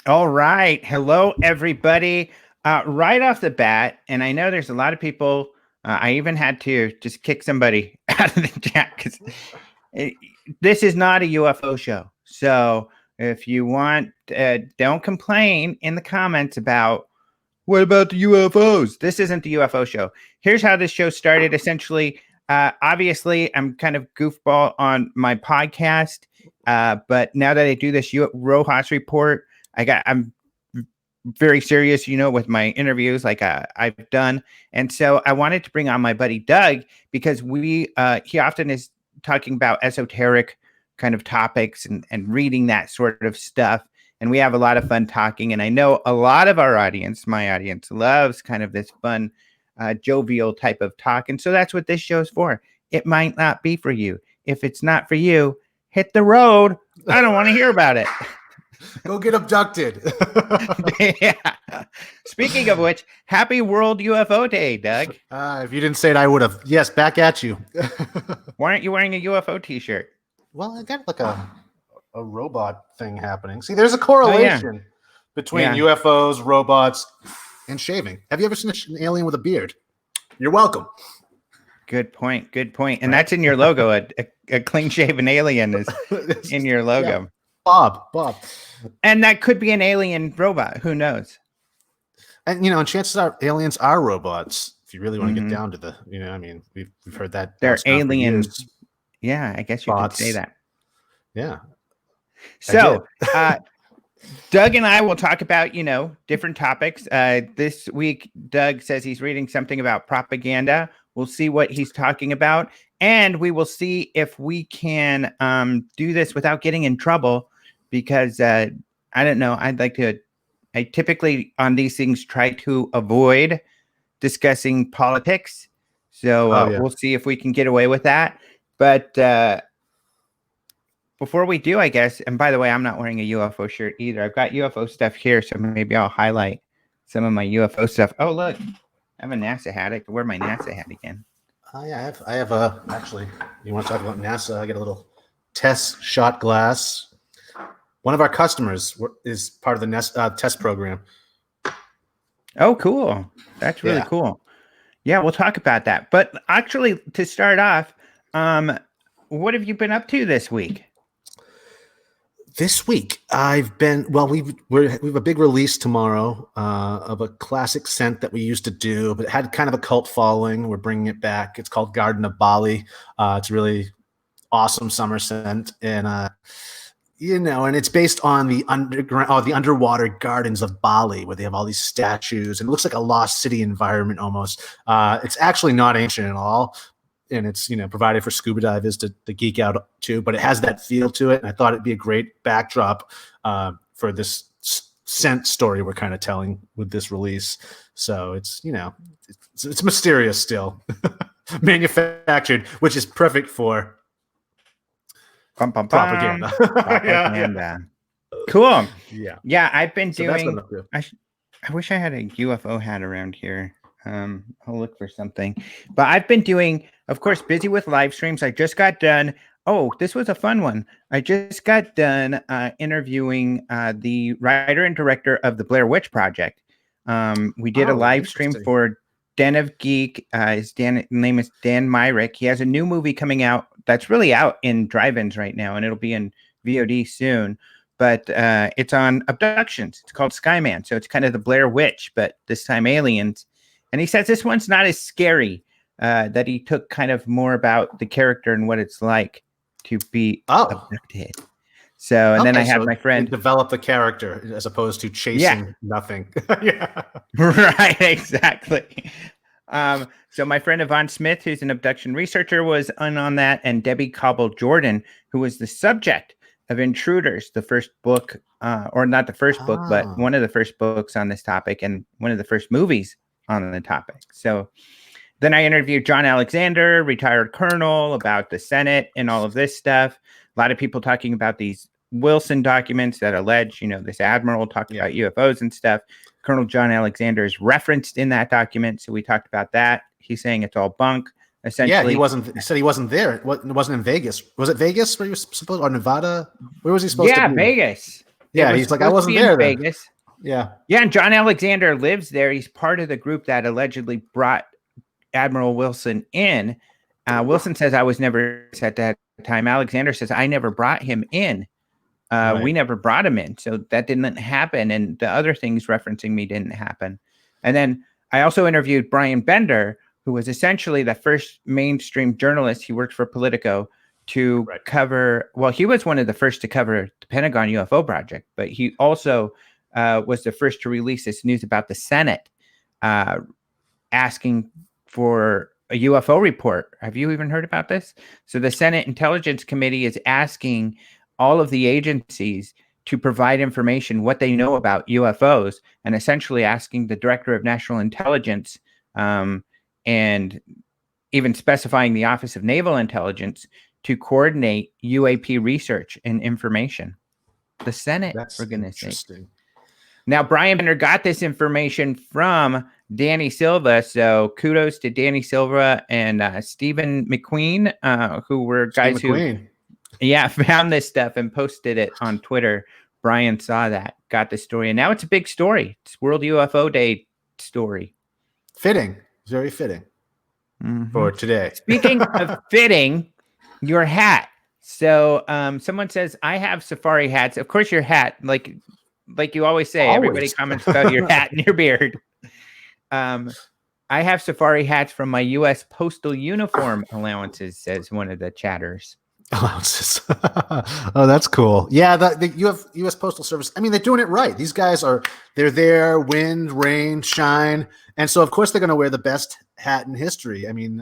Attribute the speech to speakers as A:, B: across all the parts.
A: All right. Hello, everybody. Right off the bat, and I know there's a lot of people. I even had to just kick somebody out of the chat because this is not a UFO show. So if you want, don't complain in the comments about what about the UFOs? This isn't the UFO show. Here's how this show started. Essentially, obviously, I'm kind of goofball on my podcast, but now that I do this Rojas report, I'm very serious, with my interviews like I've done. And so I wanted to bring on my buddy Doug because he often is talking about esoteric kind of topics and reading that sort of stuff. And we have a lot of fun talking. And I know a lot of our audience, my audience, loves kind of this fun, jovial type of talk. And so that's what this show's for. It might not be for you. If it's not for you, hit the road. I don't want to hear about it.
B: Go get abducted.
A: Yeah. Speaking of which, happy World UFO Day, Doug.
B: If you didn't say it, I would have. Yes, back at you.
A: Why aren't you wearing a UFO t-shirt?
B: Well, I got like a robot thing happening. See, there's a correlation between UFOs, robots, and shaving. Have you ever seen an alien with a beard? You're welcome.
A: Good point. And that's in your logo. A clean-shaven alien is in your logo.
B: Yeah. Bob.
A: And that could be an alien robot. Who knows?
B: And, and chances are aliens are robots. If you really want to get down to the, we've heard that.
A: They're aliens. Yeah, I guess you could say that.
B: Yeah.
A: So, Doug and I will talk about, different topics. This week, Doug says he's reading something about propaganda. We'll see what he's talking about. And we will see if we can do this without getting in trouble because I don't know. I typically on these things try to avoid discussing politics. So we'll see if we can get away with that. But before we do, I guess, and by the way, I'm not wearing a UFO shirt either. I've got UFO stuff here, so maybe I'll highlight some of my UFO stuff. Oh, look, I have a NASA hat. I can wear my NASA hat again.
B: Yeah, I have actually, you want to talk about NASA? I got a little test shot glass. One of our customers is part of the test program.
A: Oh, cool. That's really cool. Yeah, we'll talk about that. But actually, to start off, what have you been up to this week?
B: This week, I've been, we have a big release tomorrow of a classic scent that we used to do, but it had kind of a cult following. We're bringing it back. It's called Garden of Bali. It's a really awesome summer scent. And, and it's based on the underwater gardens of Bali, where they have all these statues. And it looks like a lost city environment almost. It's actually not ancient at all. And it's, provided for scuba divers to geek out too, but it has that feel to it. And I thought it'd be a great backdrop for this scent story we're kind of telling with this release. So it's, it's mysterious still, manufactured, which is perfect for propaganda.
A: Propaganda. Cool. Yeah. I've been doing, I wish I had a UFO hat around here. I'll look for something, but I've been doing, of course, busy with live streams. I just got done. Oh, this was a fun one. I just got done interviewing the writer and director of the Blair Witch Project. We did a live stream for Den of Geek. His name is Dan Myrick. He has a new movie coming out that's really out in drive-ins right now, and it'll be in VOD soon. But it's on abductions. It's called Skyman. So it's kind of the Blair Witch, but this time aliens. And he says this one's not as scary, that he took kind of more about the character and what it's like to be abducted. So, and then I have my friend
B: develop the character as opposed to chasing nothing. Yeah.
A: Right, exactly. So my friend Yvonne Smith, who's an abduction researcher, was on that, and Debbie Cobble Jordan, who was the subject of Intruders, the first book, or not the first book, but one of the first books on this topic and one of the first movies on the topic. So then I interviewed John Alexander, retired colonel, about the Senate and all of this stuff. A lot of people talking about these Wilson documents that allege, this admiral talked about UFOs and stuff. Colonel John Alexander is referenced in that document. So we talked about that. He's saying it's all bunk. Essentially,
B: he said he wasn't there. It wasn't in Vegas. Was it Vegas where he was supposed, or Nevada? Where was he supposed to be?
A: Yeah, Vegas.
B: Yeah,
A: was
B: he's like, I
A: supposed to
B: wasn't
A: be in
B: there then.
A: Vegas.
B: Yeah.
A: Yeah, and John Alexander lives there. He's part of the group that allegedly brought Admiral Wilson in. Wilson says I was never at that time. Alexander says I never brought him in.
B: Right.
A: We never brought him in, so that didn't happen. And the other things referencing me didn't happen. And then I also interviewed Brian Bender, who was essentially the first mainstream journalist. He worked for Politico to cover. Well, he was one of the first to cover the Pentagon UFO project, but he also was the first to release this news about the Senate asking for a UFO report. Have you even heard about this? So the Senate Intelligence Committee is asking all of the agencies to provide information, what they know about UFOs, and essentially asking the Director of National Intelligence and even specifying the Office of Naval Intelligence to coordinate UAP research and information. The Senate,
B: That's
A: for goodness sake.
B: interesting.
A: Now, Brian Bender got this information from Danny Silva. So kudos to Danny Silva and Stephen McQueen, who were guys who found this stuff and posted it on Twitter. Brian saw that, got the story, and now it's a big story. It's World UFO Day story.
B: Fitting. Very fitting for today.
A: Speaking of fitting, your hat. So someone says, I have safari hats. Of course, your hat, like you always say, everybody comments about your hat and your beard. I have safari hats from my U.S. postal uniform allowances, says one of the chatters.
B: Allowances. Oh, that's cool. Yeah, the U.S. Postal Service. I mean, they're doing it right. These guys they're there, wind, rain, shine, and so of course they're going to wear the best hat in history. I mean,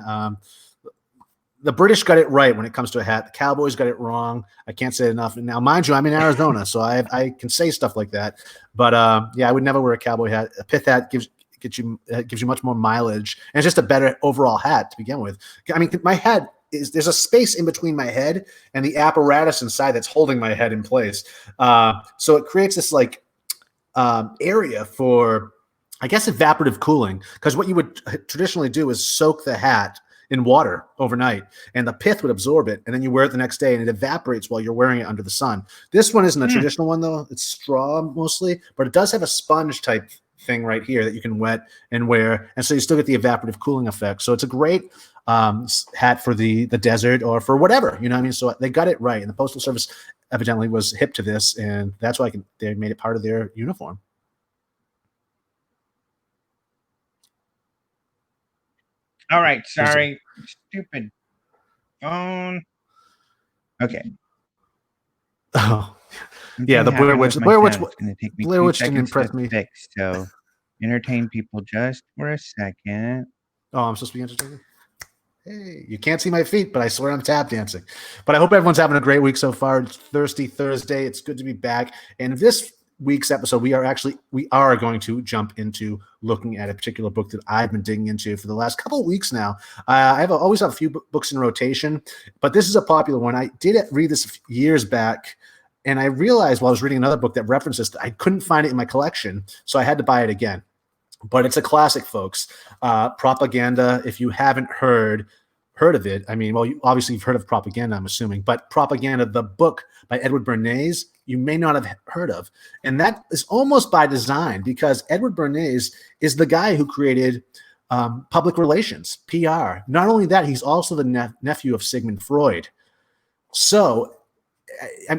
B: the British got it right when it comes to a hat. The Cowboys got it wrong. I can't say it enough. Now, mind you, I'm in Arizona, so I can say stuff like that. But yeah, I would never wear a cowboy hat. A pith hat gives you much more mileage, and it's just a better overall hat to begin with. I mean, my head there's a space in between my head and the apparatus inside that's holding my head in place. So it creates this like area for, I guess, evaporative cooling, because what you would traditionally do is soak the hat in water overnight, and the pith would absorb it, and then you wear it the next day, and it evaporates while you're wearing it under the sun. This one isn't a traditional one, though. It's straw mostly, but it does have a sponge type thing right here that you can wet and wear, and so you still get the evaporative cooling effect. So it's a great hat for the desert or for whatever, you know what I mean? So they got it right, and the Postal Service evidently was hip to this, and that's why they made it part of their uniform.
A: All right, sorry, stupid phone. Okay.
B: Oh, yeah, the Blair Witch. Blair Witch didn't impress me.
A: Fix, so entertain people just for a second.
B: Oh, I'm supposed to be entertaining? Hey, you can't see my feet, but I swear I'm tap dancing. But I hope everyone's having a great week so far. It's Thirsty Thursday. It's good to be back. And this week's episode, we are going to jump into looking at a particular book that I've been digging into for the last couple of weeks now. I always have a few books in rotation, but this is a popular one. I did read this years back, and I realized while I was reading another book that references it, I couldn't find it in my collection, so I had to buy it again. But it's a classic, folks. Propaganda. If you haven't heard of it, I mean, well, obviously you've heard of Propaganda, I'm assuming, but Propaganda, the book by Edward Bearnaise, you may not have heard of. And that is almost by design, because Edward Bearnaise is the guy who created public relations, PR. Not only that, he's also the nephew of Sigmund Freud. So,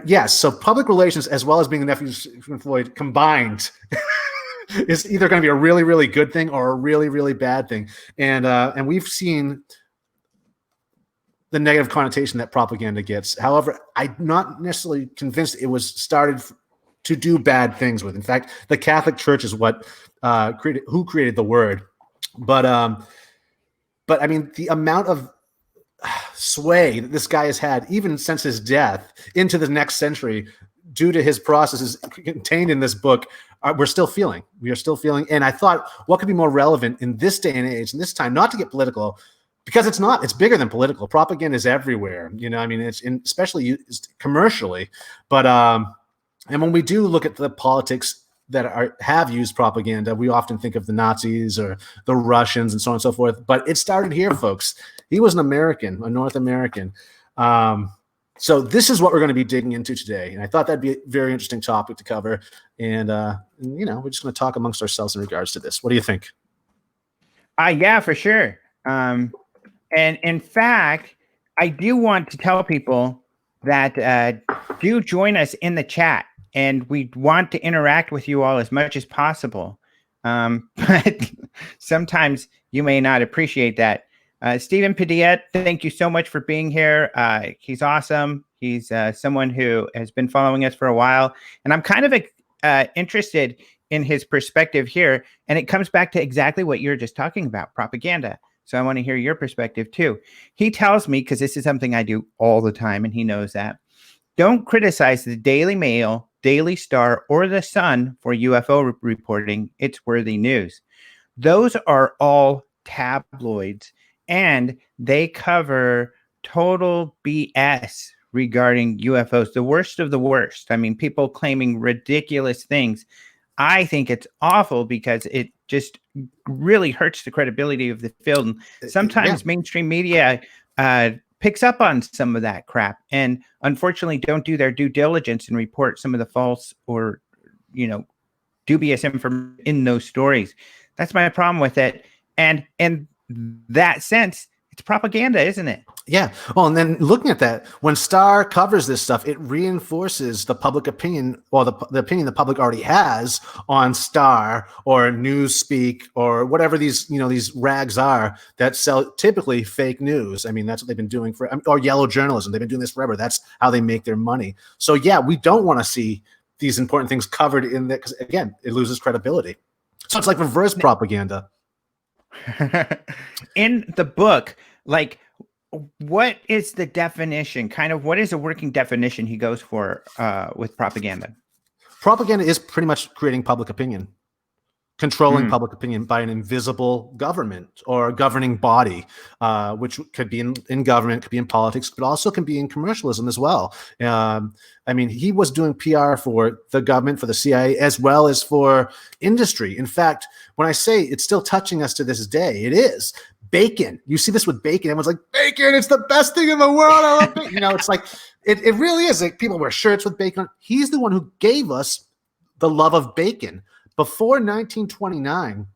B: yes, so public relations as well as being the nephew of Sigmund Freud combined is either going to be a really, really good thing or a really, really bad thing. And we've seen the negative connotation that propaganda gets. However, I'm not necessarily convinced it was started to do bad things with. In fact, the Catholic Church is what created the word. But I mean, the amount of sway that this guy has had, even since his death into the next century, due to his processes contained in this book, we are still feeling. And I thought, what could be more relevant in this day and age, and this time, not to get political, because it's bigger than political. Propaganda is everywhere. You know, I mean, especially used commercially. But and when we do look at the politics that have used propaganda, we often think of the Nazis or the Russians and so on and so forth. But it started here, folks. He was an American, a North American. So this is what we're going to be digging into today. And I thought that'd be a very interesting topic to cover. And we're just going to talk amongst ourselves in regards to this. What do you think?
A: Yeah, for sure. And in fact, I do want to tell people that do join us in the chat, and we want to interact with you all as much as possible. But sometimes you may not appreciate that. Stephen Padilla, thank you so much for being here. He's awesome. He's someone who has been following us for a while, and I'm kind of interested in his perspective here. And it comes back to exactly what you're just talking about, propaganda. So I want to hear your perspective too. He tells me, because this is something I do all the time, and he knows that, don't criticize the Daily Mail, Daily Star, or the Sun for UFO reporting. It's worthy news. Those are all tabloids, and they cover total BS regarding UFOs, the worst of the worst. I mean, people claiming ridiculous things. I think it's awful because it just really hurts the credibility of the field. And sometimes mainstream media picks up on some of that crap and unfortunately don't do their due diligence and report some of the false or, dubious information in those stories. That's my problem with it. And in that sense, it's propaganda, isn't it?
B: Yeah. Well, and then looking at that, when Star covers this stuff, it reinforces the public opinion, or the opinion the public already has on Star or Newspeak or whatever these rags are that sell typically fake news. I mean, that's what they've been doing or yellow journalism. They've been doing this forever. That's how they make their money. So yeah, we don't want to see these important things covered in there because again, it loses credibility. So it's like reverse propaganda.
A: In the book, what is the definition? Kind of what is a working definition he goes for with propaganda?
B: Propaganda is pretty much creating public opinion, controlling public opinion by an invisible government or governing body, which could be in government, could be in politics, but also can be in commercialism as well. I mean, he was doing PR for the government, for the CIA, as well as for industry. In fact, when I say it's still touching us to this day, it is. Bacon. You see this with bacon. Everyone's like, bacon, it's the best thing in the world. I love bacon. It's like, it really is. Like people wear shirts with bacon. He's the one who gave us the love of bacon. Before 1929,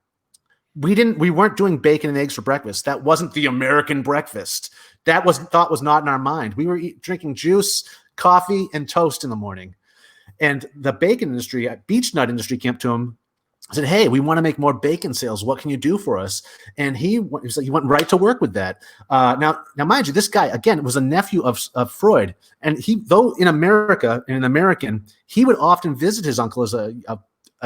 B: we weren't doing bacon and eggs for breakfast. That wasn't the American breakfast. That was not in our mind. We were drinking juice, coffee, and toast in the morning. And the bacon industry, beech nut industry, came up to him, said, hey, we want to make more bacon sales. What can you do for us? And he went right to work with that. Now, mind you, this guy, again, was a nephew of Freud. And though in America, an American, he would often visit his uncle as a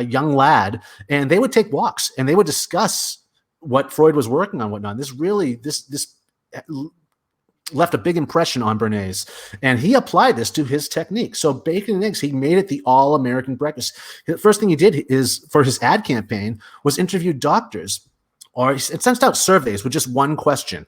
B: young lad, and they would take walks and they would discuss what Freud was working on, whatnot. This left a big impression on Bearnaise, and he applied this to his technique. So bacon and eggs, he made it the all-American breakfast. The first thing he did is, for his ad campaign, was interview doctors, or it sent out surveys with just one question.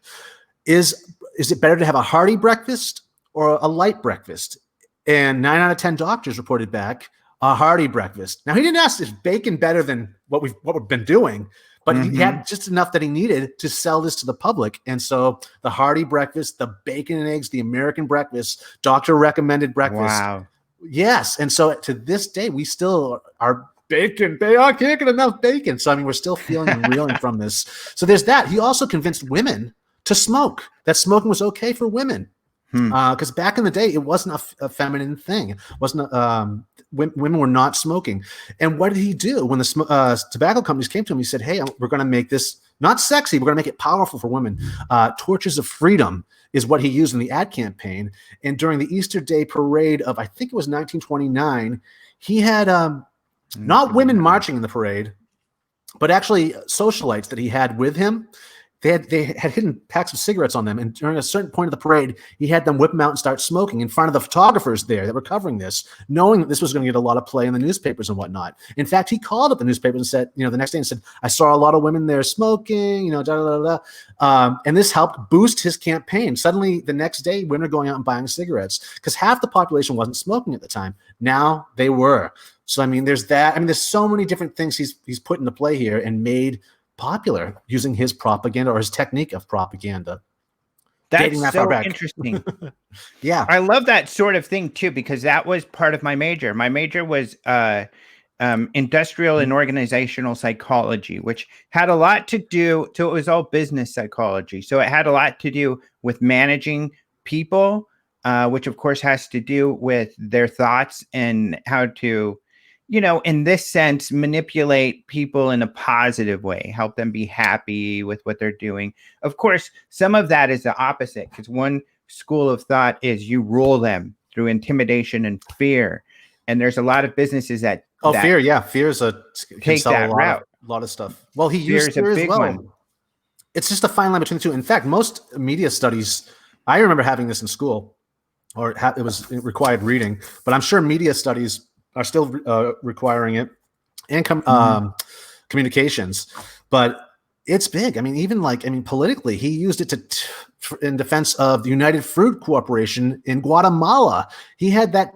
B: Is it better to have a hearty breakfast or a light breakfast? And 9 out of 10 doctors reported back a hearty breakfast. Now, he didn't ask, is bacon better than what we've been doing? But he had just enough that he needed to sell this to the public. And so the hearty breakfast, the bacon and eggs, the American breakfast, doctor recommended breakfast.
A: Wow.
B: Yes. And so to this day, we still are bacon. I can't get enough bacon. So, I mean, we're still feeling and reeling from this. So there's that. He also convinced women to smoke, that smoking was okay for women. Because back in the day, it wasn't a feminine thing. It wasn't women were not smoking. And what did he do when the tobacco companies came to him? He said, hey, we're going to make this not sexy. We're going to make it powerful for women. Torches of freedom is what he used in the ad campaign. And during the Easter Day parade of, I think it was 1929, he had not women marching in the parade, but actually socialites that he had with him. They had hidden packs of cigarettes on them, and during a certain point of the parade, he had them whip them out and start smoking in front of the photographers there that were covering this, knowing that this was going to get a lot of play in the newspapers and whatnot. In fact, he called up the newspapers and said, the next day, and said, I saw a lot of women there smoking, and this helped boost his campaign. Suddenly, the next day, women are going out and buying cigarettes because half the population wasn't smoking at the time. Now they were. So, I mean, there's that. I mean, there's so many different things he's put into play here and made popular using his propaganda or his technique of propaganda.
A: That's
B: that far
A: so
B: back.
A: interesting.
B: Yeah.
A: I love that sort of thing too, because that was part of my major. My major was industrial and organizational psychology, which had a lot to do. So it was all business psychology. So it had a lot to do with managing people, which of course has to do with their thoughts and how to, in this sense, manipulate people in a positive way, help them be happy with what they're doing. Of course, some of that is the opposite, because one school of thought is you rule them through intimidation and fear. And there's a lot of businesses that
B: Fear. Yeah. Fear can
A: take
B: sell
A: that route.
B: a lot of stuff. Well, he
A: Fear
B: used
A: is a
B: fear as
A: big
B: well.
A: one.
B: It's just a fine line between the two. In fact, most media studies, I remember having this in school, or it was required reading, but I'm sure media studies are still requiring it, and communications. But it's big. I mean, politically, he used it in defense of the United Fruit Corporation in Guatemala. He had that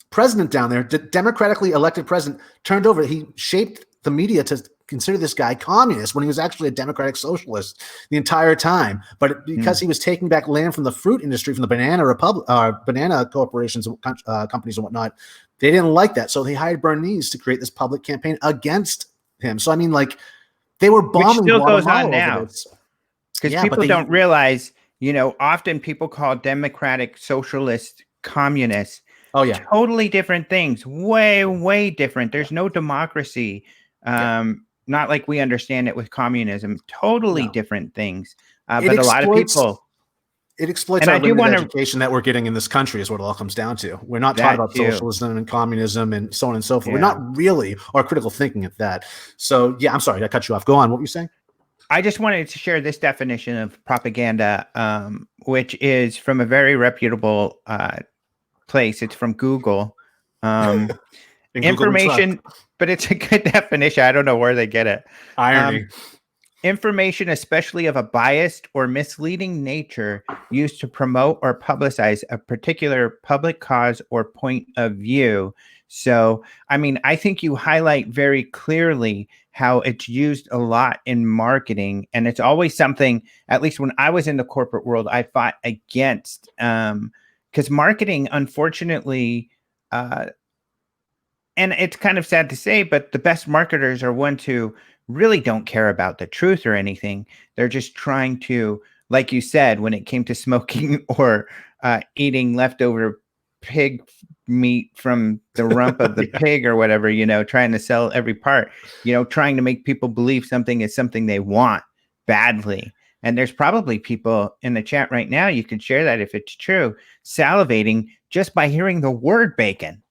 B: president down there, the democratically elected president, turned over. He shaped the media to consider this guy communist when he was actually a democratic socialist the entire time. But because he was taking back land from the fruit industry, from the banana corporations, companies and whatnot, they didn't like that. So they hired Bearnaise to create this public campaign against him. So, I mean, like, they were bombing
A: Which still
B: Guatemala
A: goes on
B: over
A: now.
B: this.
A: Because people don't realize, often people call democratic socialist communists.
B: Oh, yeah.
A: Totally different things. Way, way different. There's no democracy. Not like we understand it with communism. Totally different things. But a lot of people.
B: It exploits our limited education that we're getting in this country is what it all comes down to. We're not taught about socialism and communism and so on and so forth. We're not really, or critical thinking at that. So, yeah, I'm sorry. I cut you off. Go on. What were you saying?
A: I just wanted to share this definition of propaganda, which is from a very reputable place. It's from Google. Information, but it's a good definition. I don't know where they get it.
B: Irony.
A: Information, especially of a biased or misleading nature, used to promote or publicize a particular public cause or point of view. So, I mean, I think you highlight very clearly how it's used a lot in marketing. And it's always something, at least when I was in the corporate world, I fought against. Because marketing, unfortunately, and it's kind of sad to say, but the best marketers are ones who really don't care about the truth or anything. They're just trying to, like you said, when it came to smoking or eating leftover pig meat from the rump of the pig or whatever, trying to sell every part, trying to make people believe something is something they want badly. And there's probably people in the chat right now, you could share that if it's true, salivating just by hearing the word bacon.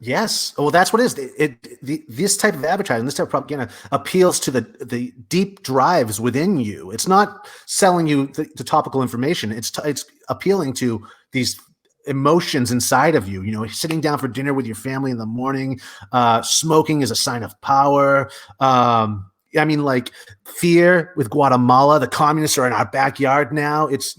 B: Yes. Well, that's what it is. This type of advertising, this type of propaganda appeals to the deep drives within you. It's not selling you the topical information. It's appealing to these emotions inside of you. Sitting down for dinner with your family in the morning, smoking is a sign of power. I mean, like, fear with Guatemala, the communists are in our backyard now. It's,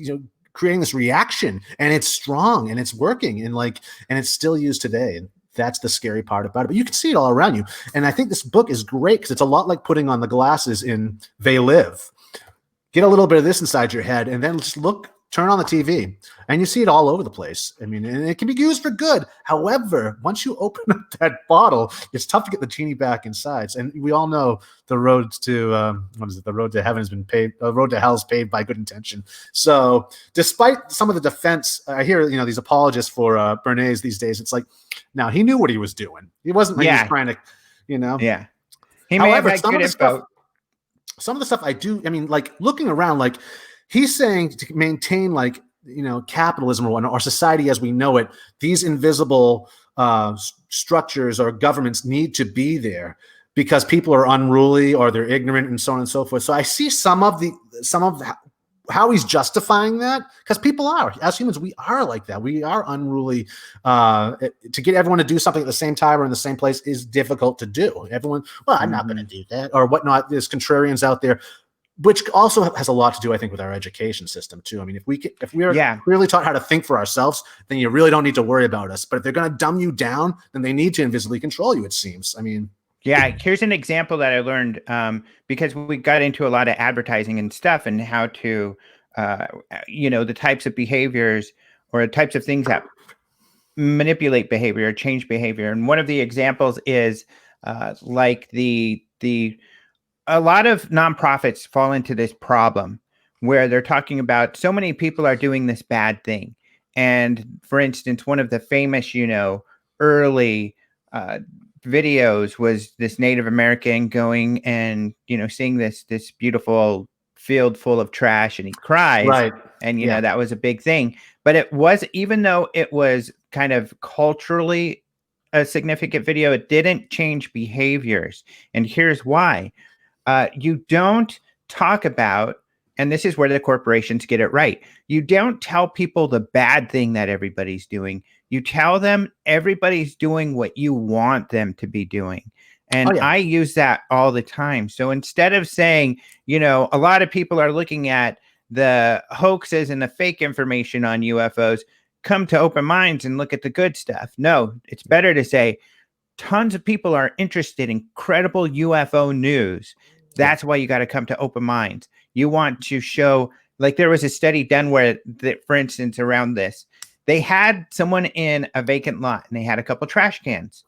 B: creating this reaction, and it's strong and it's working, and it's still used today. And that's the scary part about it. But you can see it all around you. And I think this book is great because it's a lot like putting on the glasses in They Live. Get a little bit of this inside your head, and then just turn on the TV, and you see it all over the place. I mean, and it can be used for good. However, once you open up that bottle, it's tough to get the genie back inside. And we all know the road to the road to heaven has been paved. The road to hell is paved by good intention. So, despite some of the defense, I hear these apologists for Bearnaise these days. It's like, now he knew what he was doing. He wasn't like he was trying to,
A: Yeah. He may have had good info.
B: Some of the stuff I do. I mean, like, looking around, like, he's saying to maintain, capitalism or whatnot, or society as we know it, these invisible structures or governments need to be there because people are unruly or they're ignorant and so on and so forth. So I see some of how he's justifying that, because people are, as humans, we are like that. We are unruly. To get everyone to do something at the same time or in the same place is difficult to do. Everyone, well, I'm not going to do that or whatnot. There's contrarians out there, which also has a lot to do, I think, with our education system too. I mean, if we're clearly taught how to think for ourselves, then you really don't need to worry about us. But if they're going to dumb you down, then they need to invisibly control you, it seems. I mean,
A: yeah, here's an example that I learned because we got into a lot of advertising and stuff and how to the types of behaviors or the types of things that manipulate behavior or change behavior. And one of the examples is like a lot of nonprofits fall into this problem where they're talking about so many people are doing this bad thing. And for instance, one of the famous, early videos was this Native American going and, seeing this beautiful field full of trash, and he cries.
B: Right.
A: And, that was a big thing. But it was, even though it was kind of culturally a significant video, it didn't change behaviors. And here's why. You don't talk about, and this is where the corporations get it right. You don't tell people the bad thing that everybody's doing. You tell them everybody's doing what you want them to be doing. And I use that all the time. So instead of saying, a lot of people are looking at the hoaxes and the fake information on UFOs, come to Open Minds and look at the good stuff. No, it's better to say tons of people are interested in credible UFO news. That's why you got to come to Open Minds. You want to show, like there was a study done where, for instance, around this, they had someone in a vacant lot and they had a couple trash cans.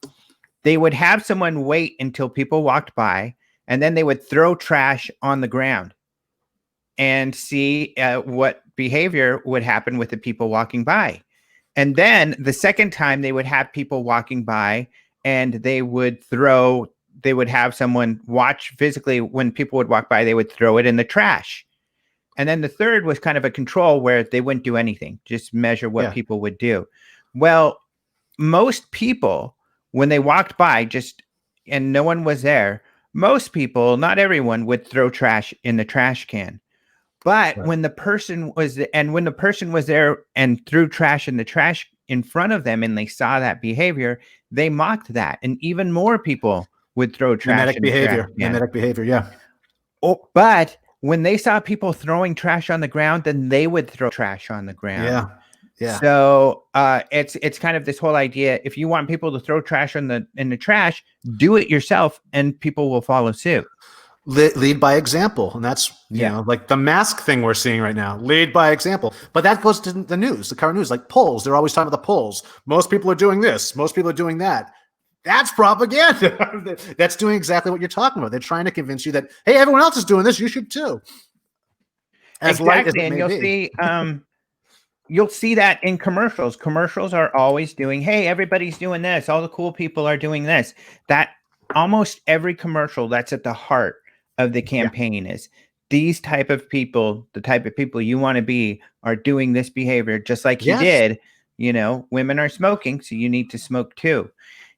A: They would have someone wait until people walked by, and then they would throw trash on the ground and see what behavior would happen with the people walking by. And then the second time they would have people walking by, and they would have someone watch physically when people would walk by, they would throw it in the trash. And then the third was kind of a control where they wouldn't do anything, just measure what people would do. Well, most people, when they walked by and no one was there, most people, not everyone, would throw trash in the trash can. But when the person was there and threw trash in the trash in front of them, and they saw that behavior, they mocked that. And even more people would throw trash.
B: Mimetic behavior. Yeah.
A: Oh, but when they saw people throwing trash on the ground, then they would throw trash on the ground.
B: Yeah. Yeah.
A: So it's kind of this whole idea. If you want people to throw trash in the trash, do it yourself, and people will follow suit.
B: Lead by example. And that's, like the mask thing we're seeing right now, lead by example. But that goes to the news, the current news, like polls. They're always talking about the polls. Most people are doing this. Most people are doing that. That's propaganda. That's doing exactly what you're talking about. They're trying to convince you that, hey, everyone else is doing this. You should too.
A: Exactly. And you'll see that in commercials. Commercials are always doing, hey, everybody's doing this. All the cool people are doing this. That almost every commercial, that's at the heart of the campaign is these type of people, the type of people you want to be, are doing this behavior just like you did. Women are smoking, so you need to smoke too.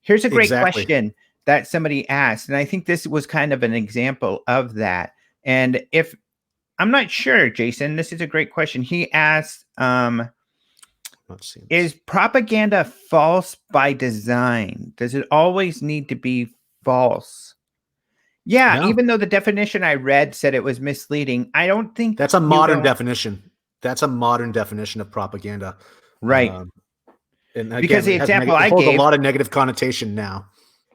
A: Here's a great question that somebody asked, and I think this was kind of an example of that. And if I'm not sure, Jason, this is a great question. He asked, is propaganda false by design? Does it always need to be false? Yeah, no. Even though the definition I read said it was misleading, I don't think
B: that's a modern definition. That's a modern definition of propaganda.
A: Right.
B: And again,
A: because the example I
B: gave
A: holds
B: a lot of negative connotation now.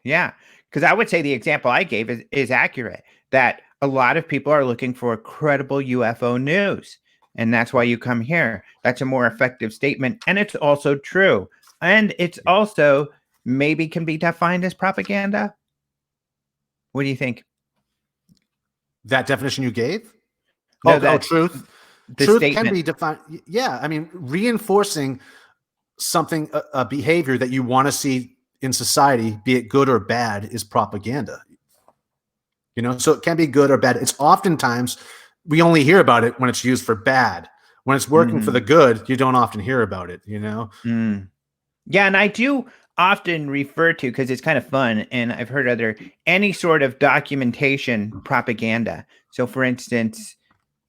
A: Yeah, because I would say the example I gave is accurate, that a lot of people are looking for credible UFO news. And that's why you come here. That's a more effective statement. And it's also true. And it's also maybe can be defined as propaganda. What do you think?
B: That definition you gave?
A: No,
B: truth. Truth can be defined. Yeah. I mean, reinforcing something, a behavior that you want to see in society, be it good or bad, is propaganda. So it can be good or bad. It's oftentimes we only hear about it when it's used for bad. When it's working for the good, you don't often hear about it, Yeah,
A: and I do often refer to, because it's kind of fun, and I've heard any sort of documentation propaganda. So for instance,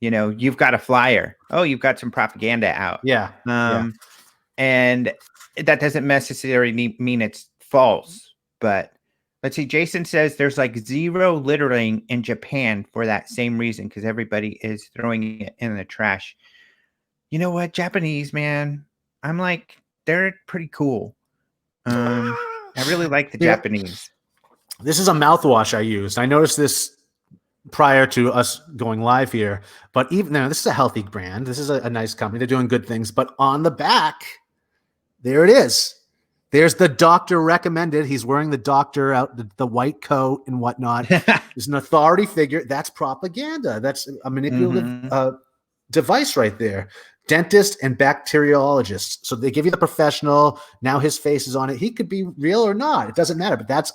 A: you've got a flyer. Oh, you've got some propaganda out.
B: Yeah.
A: And that doesn't necessarily mean it's false, but let's see. Jason says there's like zero littering in Japan for that same reason, because everybody is throwing it in the trash. You know what? Japanese, man, I'm like, they're pretty cool. I really like the Japanese.
B: This is a mouthwash I use. I noticed this prior to us going live here. But even now, this is a healthy brand. This is a nice company. They're doing good things. But on the back, there it is. There's the doctor recommended. He's wearing the doctor out, the white coat and whatnot. There's an authority figure. That's propaganda. That's a manipulative device right there. Dentist and bacteriologist. So they give you the professional. Now his face is on it. He could be real or not. It doesn't matter. But that's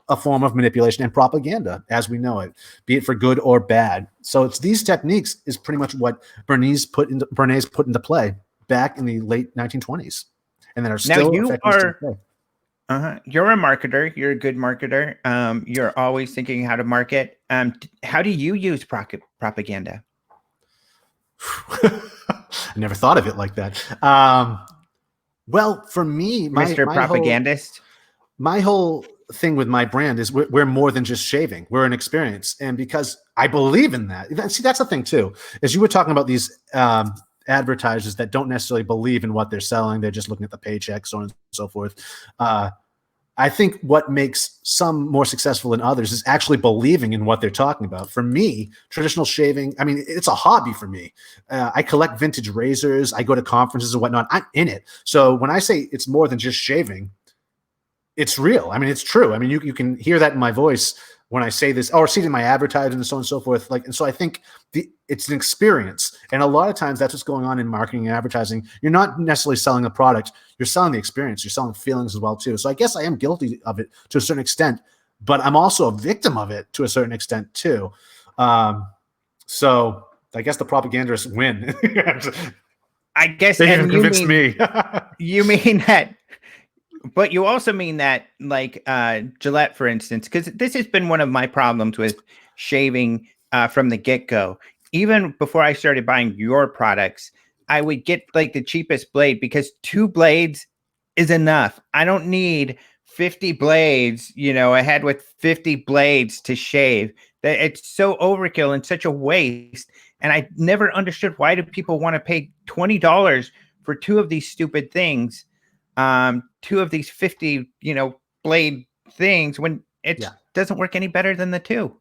B: a form of manipulation and propaganda as we know it, be it for good or bad. So it's these techniques is pretty much what Bearnaise put into play back in the late 1920s, and that are still effective.
A: You're a marketer. You're a good marketer. You're always thinking how to market. How do you use propaganda?
B: I never thought of it like that. Well, for me,
A: Mr. Propagandist,
B: my whole thing with my brand is we're more than just shaving. We're an experience. And because I believe in that, see, that's the thing too, is you were talking about these advertisers that don't necessarily believe in what they're selling. They're just looking at the paycheck, so on and so forth. I think what makes some more successful than others is actually believing in what they're talking about. For me, traditional shaving, I mean, it's a hobby for me. I collect vintage razors. I go to conferences and whatnot. I'm in it. So when I say it's more than just shaving, it's real. I mean, it's true. I mean, you can hear that in my voice when I say this, or see it in my advertising and so on and so forth. Like, and so I think it's an experience. And a lot of times that's what's going on in marketing and advertising. You're not necessarily selling a product. You're selling the experience. You're selling feelings as well too. So I guess I am guilty of it to a certain extent, but I'm also a victim of it to a certain extent too. So I guess the propagandists win.
A: I guess
B: they even convinced me.
A: You mean that. But you also mean that, like Gillette, for instance, because this has been one of my problems with shaving from the get-go. Even before I started buying your products, I would get like the cheapest blade because 2 blades is enough. I don't need 50 blades, a head with 50 blades to shave. It's so overkill and such a waste. And I never understood, why do people want to pay $20 for 2 of these stupid things? 2 of these 50, blade things, when it doesn't work any better than the 2.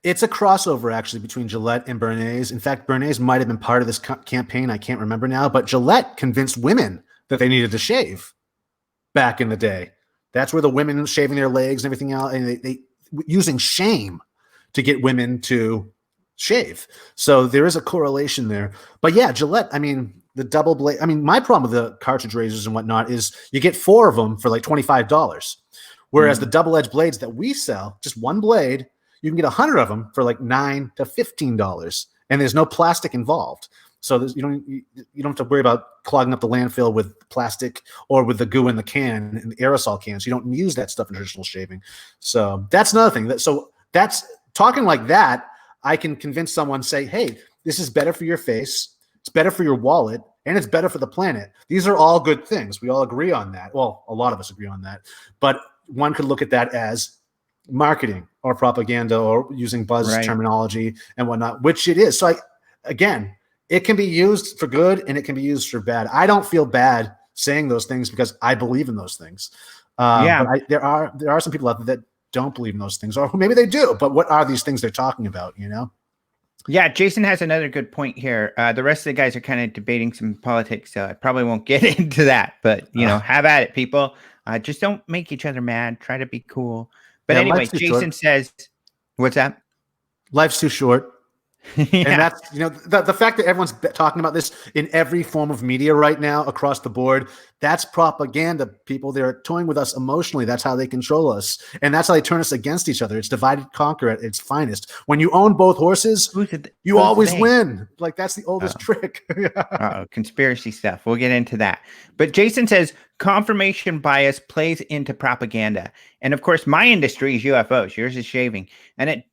B: It's a crossover actually between Gillette and Bearnaise. In fact, Bearnaise might have been part of this campaign. I can't remember now, but Gillette convinced women that they needed to shave back in the day. That's where the women shaving their legs and everything else, and they using shame to get women to shave. So there is a correlation there. But yeah, Gillette, I mean, the double blade. I mean, my problem with the cartridge razors and whatnot is you get 4 of them for like $25. Whereas the double-edged blades that we sell, just one blade, you can get 100 of them for like $9 to $15. And there's no plastic involved. So you don't have to worry about clogging up the landfill with plastic or with the goo in the can and the aerosol cans. You don't use that stuff in traditional shaving. So that's another thing. So that's talking like that. I can convince someone, say, hey, this is better for your face. It's better for your wallet, and it's better for the planet. These are all good things. We all agree on that. Well, a lot of us agree on that. But one could look at that as marketing or propaganda or using buzz terminology and whatnot, which it is. So again, it can be used for good and it can be used for bad. I don't feel bad saying those things because I believe in those things. But there are some people out there that don't believe in those things, or maybe they do. But what are these things they're talking about?
A: Yeah, Jason has another good point here. The rest of the guys are kind of debating some politics, so I probably won't get into that. But, have at it, people. Just don't make each other mad. Try to be cool. But anyway, Jason says, what's that?
B: Life's too short. And that's, the fact that everyone's talking about this in every form of media right now across the board, that's propaganda, people. They're toying with us emotionally. That's how they control us. And that's how they turn us against each other. It's divide and conquer at its finest. When you own both horses, you always win. Like, that's the oldest trick.
A: Conspiracy stuff. We'll get into that. But Jason says confirmation bias plays into propaganda. And of course, my industry is UFOs. Yours is shaving. And it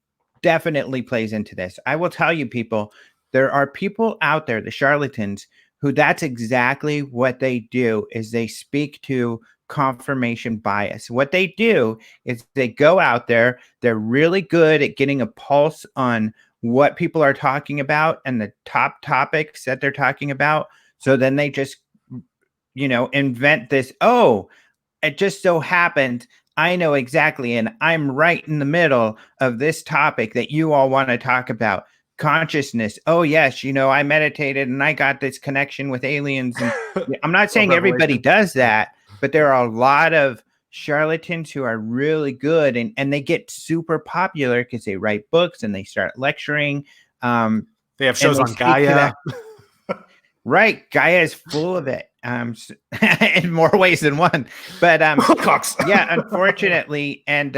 A: definitely plays into this. I will tell you, people, there are people out there, the charlatans, who that's exactly what they do, is they speak to confirmation bias. What they do is they go out there, they're really good at getting a pulse on what people are talking about and the top topics that they're talking about. So then they just, invent this, it just so happened I know exactly, and I'm right in the middle of this topic that you all want to talk about. Consciousness. Oh yes, I meditated and I got this connection with aliens. And I'm not
B: Or
A: saying everybody
B: revelation.
A: does that, but there are a lot of charlatans who are really good, and they get super popular because they write books and they start lecturing.
B: They have
A: And
B: shows
A: they
B: on
A: speak to
B: Gaia.
A: that. Right. Gaia is full of it. In more ways than one. But
B: Wilcox.
A: yeah, unfortunately, and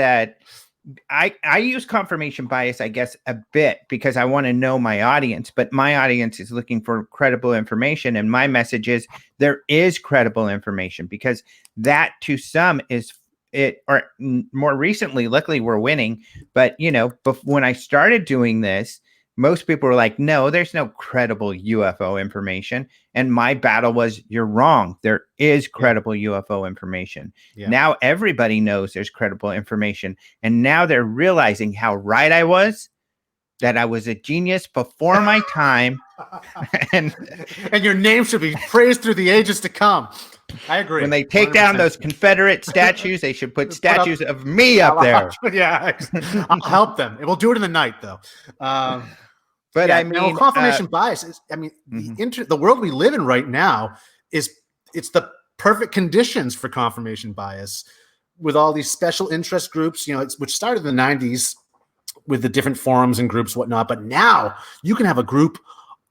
A: I use confirmation bias, I guess, a bit because I want to know my audience, but my audience is looking for credible information, and my message is there is credible information, because that to some is it, or more recently, luckily we're winning. But when I started doing this, most people were like, no, there's no credible UFO information. And my battle was, you're wrong. There is credible UFO information.
B: Yeah.
A: Now everybody knows there's credible information. And now they're realizing how right I was, that I was a genius before my time. and
B: your name should be praised through the ages to come. I agree.
A: When they take 100%. Down those Confederate statues, they should put statues of me up there.
B: Yeah, I'll help them. We'll do it in the night, though.
A: But I mean,
B: confirmation bias is, the world we live in right now it's the perfect conditions for confirmation bias, with all these special interest groups, which started in the 90s with the different forums and groups, whatnot. But now you can have a group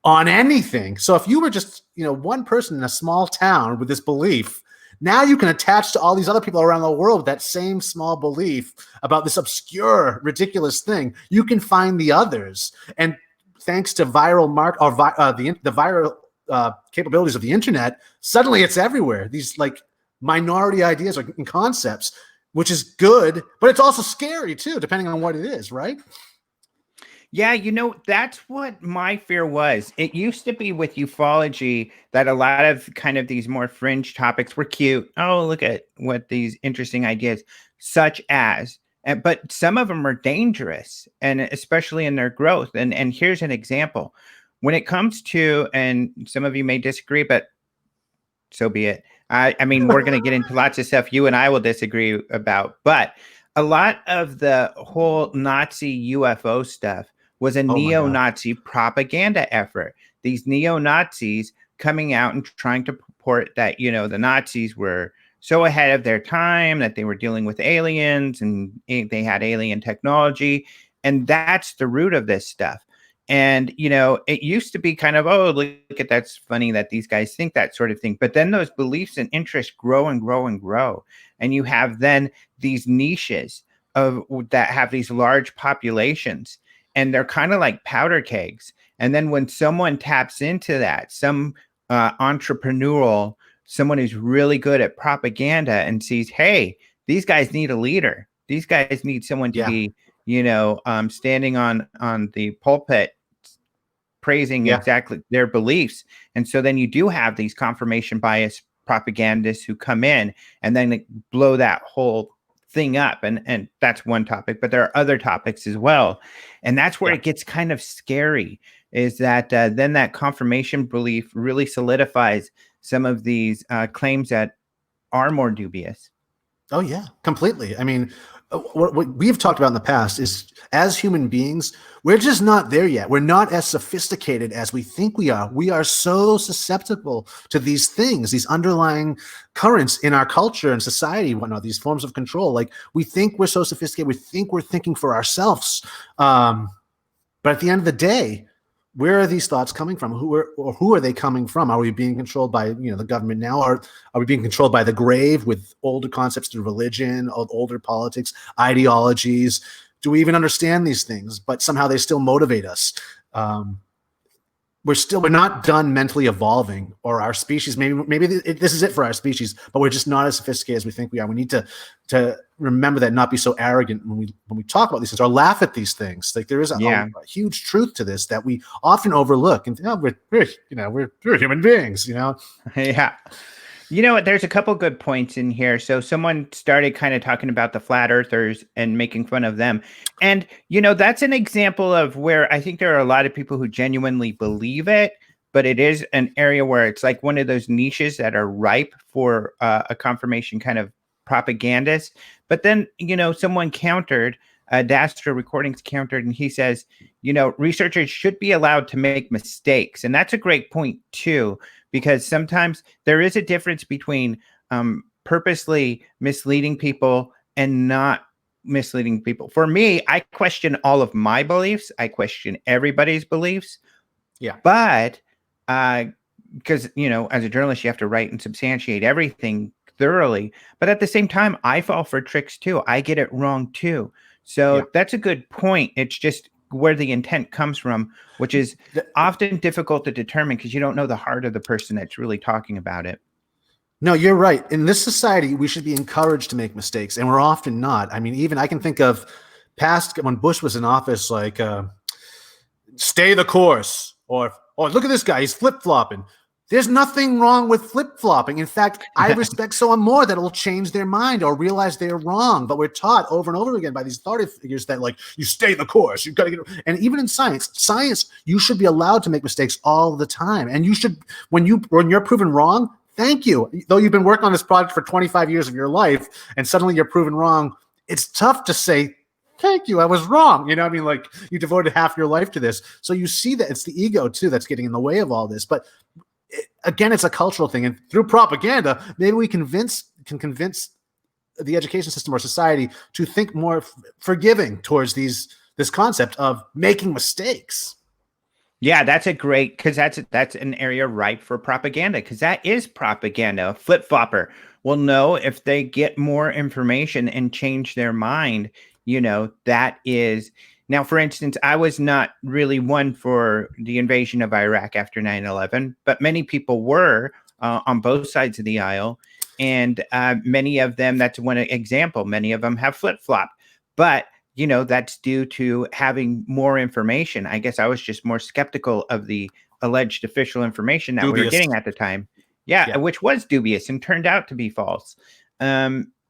B: on anything. So if you were just, one person in a small town with this belief, now you can attach to all these other people around the world with that same small belief about this obscure, ridiculous thing. You can find the others. And thanks to viral the viral capabilities of the internet, suddenly it's everywhere. These like minority ideas and concepts, which is good, but it's also scary too, depending on what it is, right?
A: Yeah, that's what my fear was. It used to be with ufology that a lot of kind of these more fringe topics were cute. Oh, look at what these interesting ideas, such as, but some of them are dangerous, and especially in their growth. And here's an example. When it comes to, and some of you may disagree, but so be it. I mean, we're going to get into lots of stuff you and I will disagree about, but a lot of the whole Nazi UFO stuff was a neo-Nazi propaganda effort. These neo-Nazis coming out and trying to purport that, the Nazis were so ahead of their time, that they were dealing with aliens and they had alien technology. And that's the root of this stuff. And, it used to be kind of, oh, look at that's funny that these guys think that sort of thing. But then those beliefs and interests grow and grow and grow. And you have then these niches that have these large populations, and they're kind of like powder kegs. And then when someone taps into that, some entrepreneurial, someone who's really good at propaganda and sees, hey, these guys need a leader. These guys need someone to be, standing on the pulpit praising exactly their beliefs. And so then you do have these confirmation bias propagandists who come in and then blow that whole thing up. And that's one topic, but there are other topics as well. And that's where it gets kind of scary, is that then that confirmation belief really solidifies some of these claims that are more dubious.
B: Oh, yeah, completely. I mean, what we've talked about in the past is, as human beings, we're just not there yet. We're not as sophisticated as we think we are. We are so susceptible to these things, these underlying currents in our culture and society, whatnot, these forms of control. Like, we think we're so sophisticated. We think we're thinking for ourselves. But at the end of the day, where are these thoughts coming from? Who are they coming from? Are we being controlled by the government now? Are we being controlled by the grave with older concepts through religion, older politics, ideologies? Do we even understand these things? But somehow they still motivate us. We're not done mentally evolving, or our species. Maybe this is it for our species, but we're just not as sophisticated as we think we are. We need to remember that, not be so arrogant when we talk about these things or laugh at these things. Like, there is a huge truth to this that we often overlook. And we're human beings.
A: Yeah. There's a couple good points in here. So someone started kind of talking about the flat earthers and making fun of them. And, that's an example of where I think there are a lot of people who genuinely believe it, but it is an area where it's like one of those niches that are ripe for a confirmation kind of propagandist. But then, someone countered, Dastra Recordings countered, and he says, researchers should be allowed to make mistakes. And that's a great point too, because sometimes there is a difference between purposely misleading people and not misleading people. For me, I question all of my beliefs. I question everybody's beliefs.
B: Yeah.
A: But because, as a journalist, you have to write and substantiate everything thoroughly. But at the same time, I fall for tricks too. I get it wrong too. So that's a good point. It's just where the intent comes from, which is often difficult to determine because you don't know the heart of the person that's really talking about it.
B: No, you're right. In this society, we should be encouraged to make mistakes, and we're often not. I mean, even I can think of past when Bush was in office, like stay the course, or look at this guy, he's flip-flopping. There's nothing wrong with flip-flopping. In fact, I respect someone more that will change their mind or realize they're wrong. But we're taught over and over again by these authority figures that, like, you stay the course. You've got to get. And even in science, you should be allowed to make mistakes all the time. And you should, when you're proven wrong, thank you. Though you've been working on this project for 25 years of your life, and suddenly you're proven wrong, it's tough to say, thank you, I was wrong. You know what I mean? Like, you devoted half your life to this. So you see that it's the ego, too, that's getting in the way of all this. But again, it's a cultural thing. And through propaganda, maybe we can convince the education system or society to think more forgiving towards this concept of making mistakes.
A: Yeah, that's a great, because that's an area ripe for propaganda, because that is propaganda. A flip-flopper will know if they get more information and change their mind, that is. Now, for instance, I was not really one for the invasion of Iraq after 9/11, but many people were on both sides of the aisle. And many of them, that's one example, many of them have flip-flopped. But that's due to having more information. I guess I was just more skeptical of the alleged official information that we were getting at the time. Yeah, which was dubious and turned out to be false.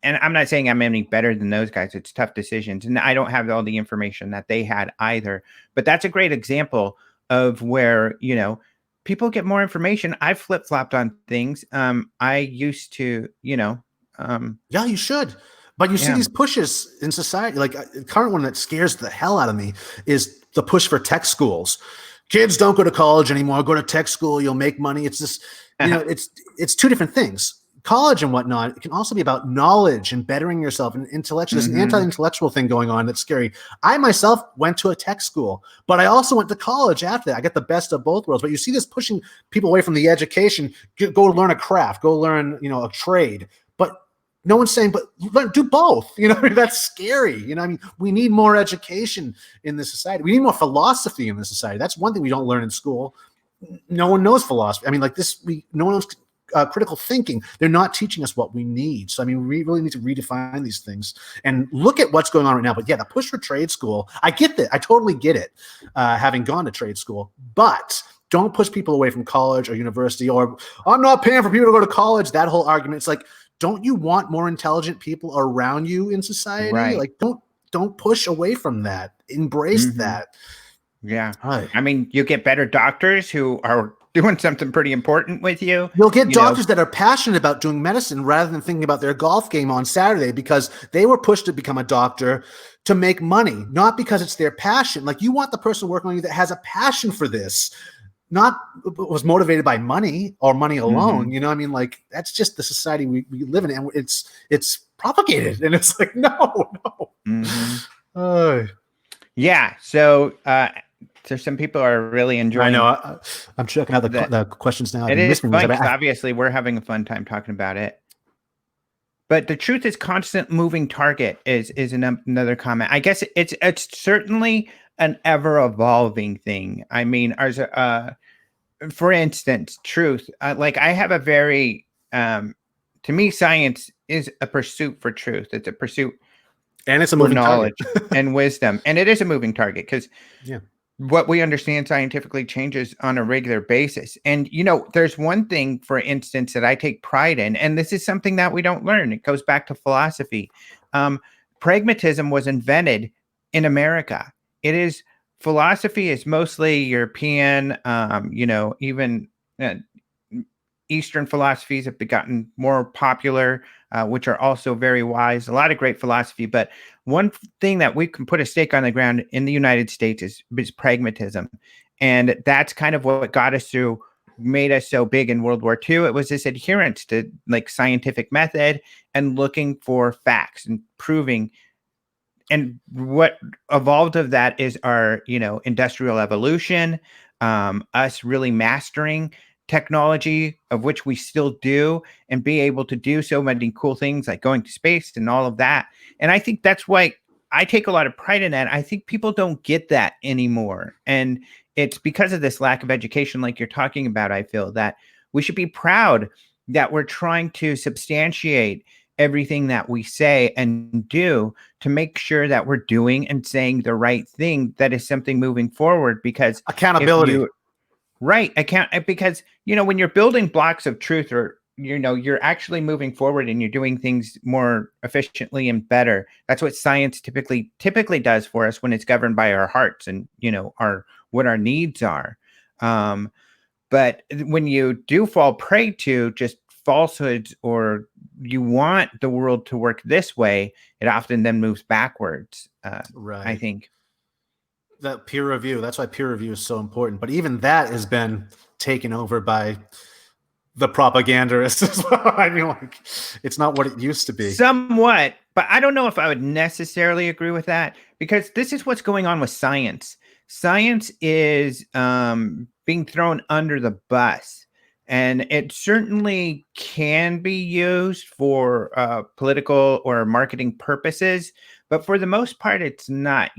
A: And I'm not saying I'm any better than those guys. It's tough decisions. And I don't have all the information that they had either. But that's a great example of where, people get more information. I've flip-flopped on things. I used to, yeah,
B: you should. But you see these pushes in society, like the current one that scares the hell out of me is the push for tech schools. Kids don't go to college anymore. Go to tech school. You'll make money. It's just, it's two different things. College and whatnot, it can also be about knowledge and bettering yourself and intellectual. There's an anti-intellectual thing going on that's scary. I myself went to a tech school, but I also went to college after that. I got the best of both worlds. But you see this pushing people away from the education. Go learn a craft. Go learn, a trade. But no one's saying, but do both. That's scary. We need more education in this society. We need more philosophy in this society. That's one thing we don't learn in school. No one knows philosophy. I mean, like this, no one knows critical thinking. They're not teaching us what we need. So, we really need to redefine these things and look at what's going on right now. But yeah, the push for trade school, I get that. I totally get it, having gone to trade school. But don't push people away from college or university, or I'm not paying for people to go to college. That whole argument. It's like, don't you want more intelligent people around you in society?
A: Right.
B: Like, don't push away from that. Embrace that.
A: Yeah. Right. You get better doctors who are doing something pretty important with you.
B: You'll get doctors that are passionate about doing medicine rather than thinking about their golf game on Saturday, because they were pushed to become a doctor to make money, not because it's their passion. Like, you want the person working on you that has a passion for this, not was motivated by money or money alone. Like, that's just the society we live in, and it's propagated, and it's like, no.
A: Yeah. So some people are really enjoying.
B: I know. I'm checking out the questions now.
A: It is fun because obviously we're having a fun time talking about it. But the truth is constant moving target is another comment. I guess it's certainly an ever evolving thing. For instance, truth. Like, I have a very to me, science is a pursuit for truth. It's a pursuit,
B: and it's a moving
A: knowledge
B: target.
A: and wisdom, and it is a moving target because what we understand scientifically changes on a regular basis. And, there's one thing, for instance, that I take pride in, and this is something that we don't learn. It goes back to philosophy. Pragmatism was invented in America. Philosophy is mostly European, even Eastern philosophies have gotten more popular, which are also very wise. A lot of great philosophy, but one thing that we can put a stake on the ground in the United States is pragmatism, and that's kind of what got us through, made us so big in World War II. It was this adherence to like scientific method and looking for facts and proving. And what evolved of that is our, industrial evolution, us really mastering technology, of which we still do, and be able to do so many cool things like going to space and all of that. And I think that's why I take a lot of pride in that. I think people don't get that anymore. And it's because of this lack of education, like you're talking about. I feel that we should be proud that we're trying to substantiate everything that we say and do to make sure that we're doing and saying the right thing, that is something moving forward. Because
B: accountability.
A: Right. Because, when you're building blocks of truth, or, you're actually moving forward and you're doing things more efficiently and better. That's what science typically does for us when it's governed by our hearts and, what our needs are. But when you do fall prey to just falsehoods, or you want the world to work this way, it often then moves backwards.
B: Right.
A: I think.
B: That peer review, that's why peer review is so important. But even that has been taken over by the propagandists as well. I mean, like, it's not what it used to be.
A: Somewhat, but I don't know if I would necessarily agree with that, because this is what's going on with science. Science is being thrown under the bus, and it certainly can be used for political or marketing purposes, but for the most part, it's not.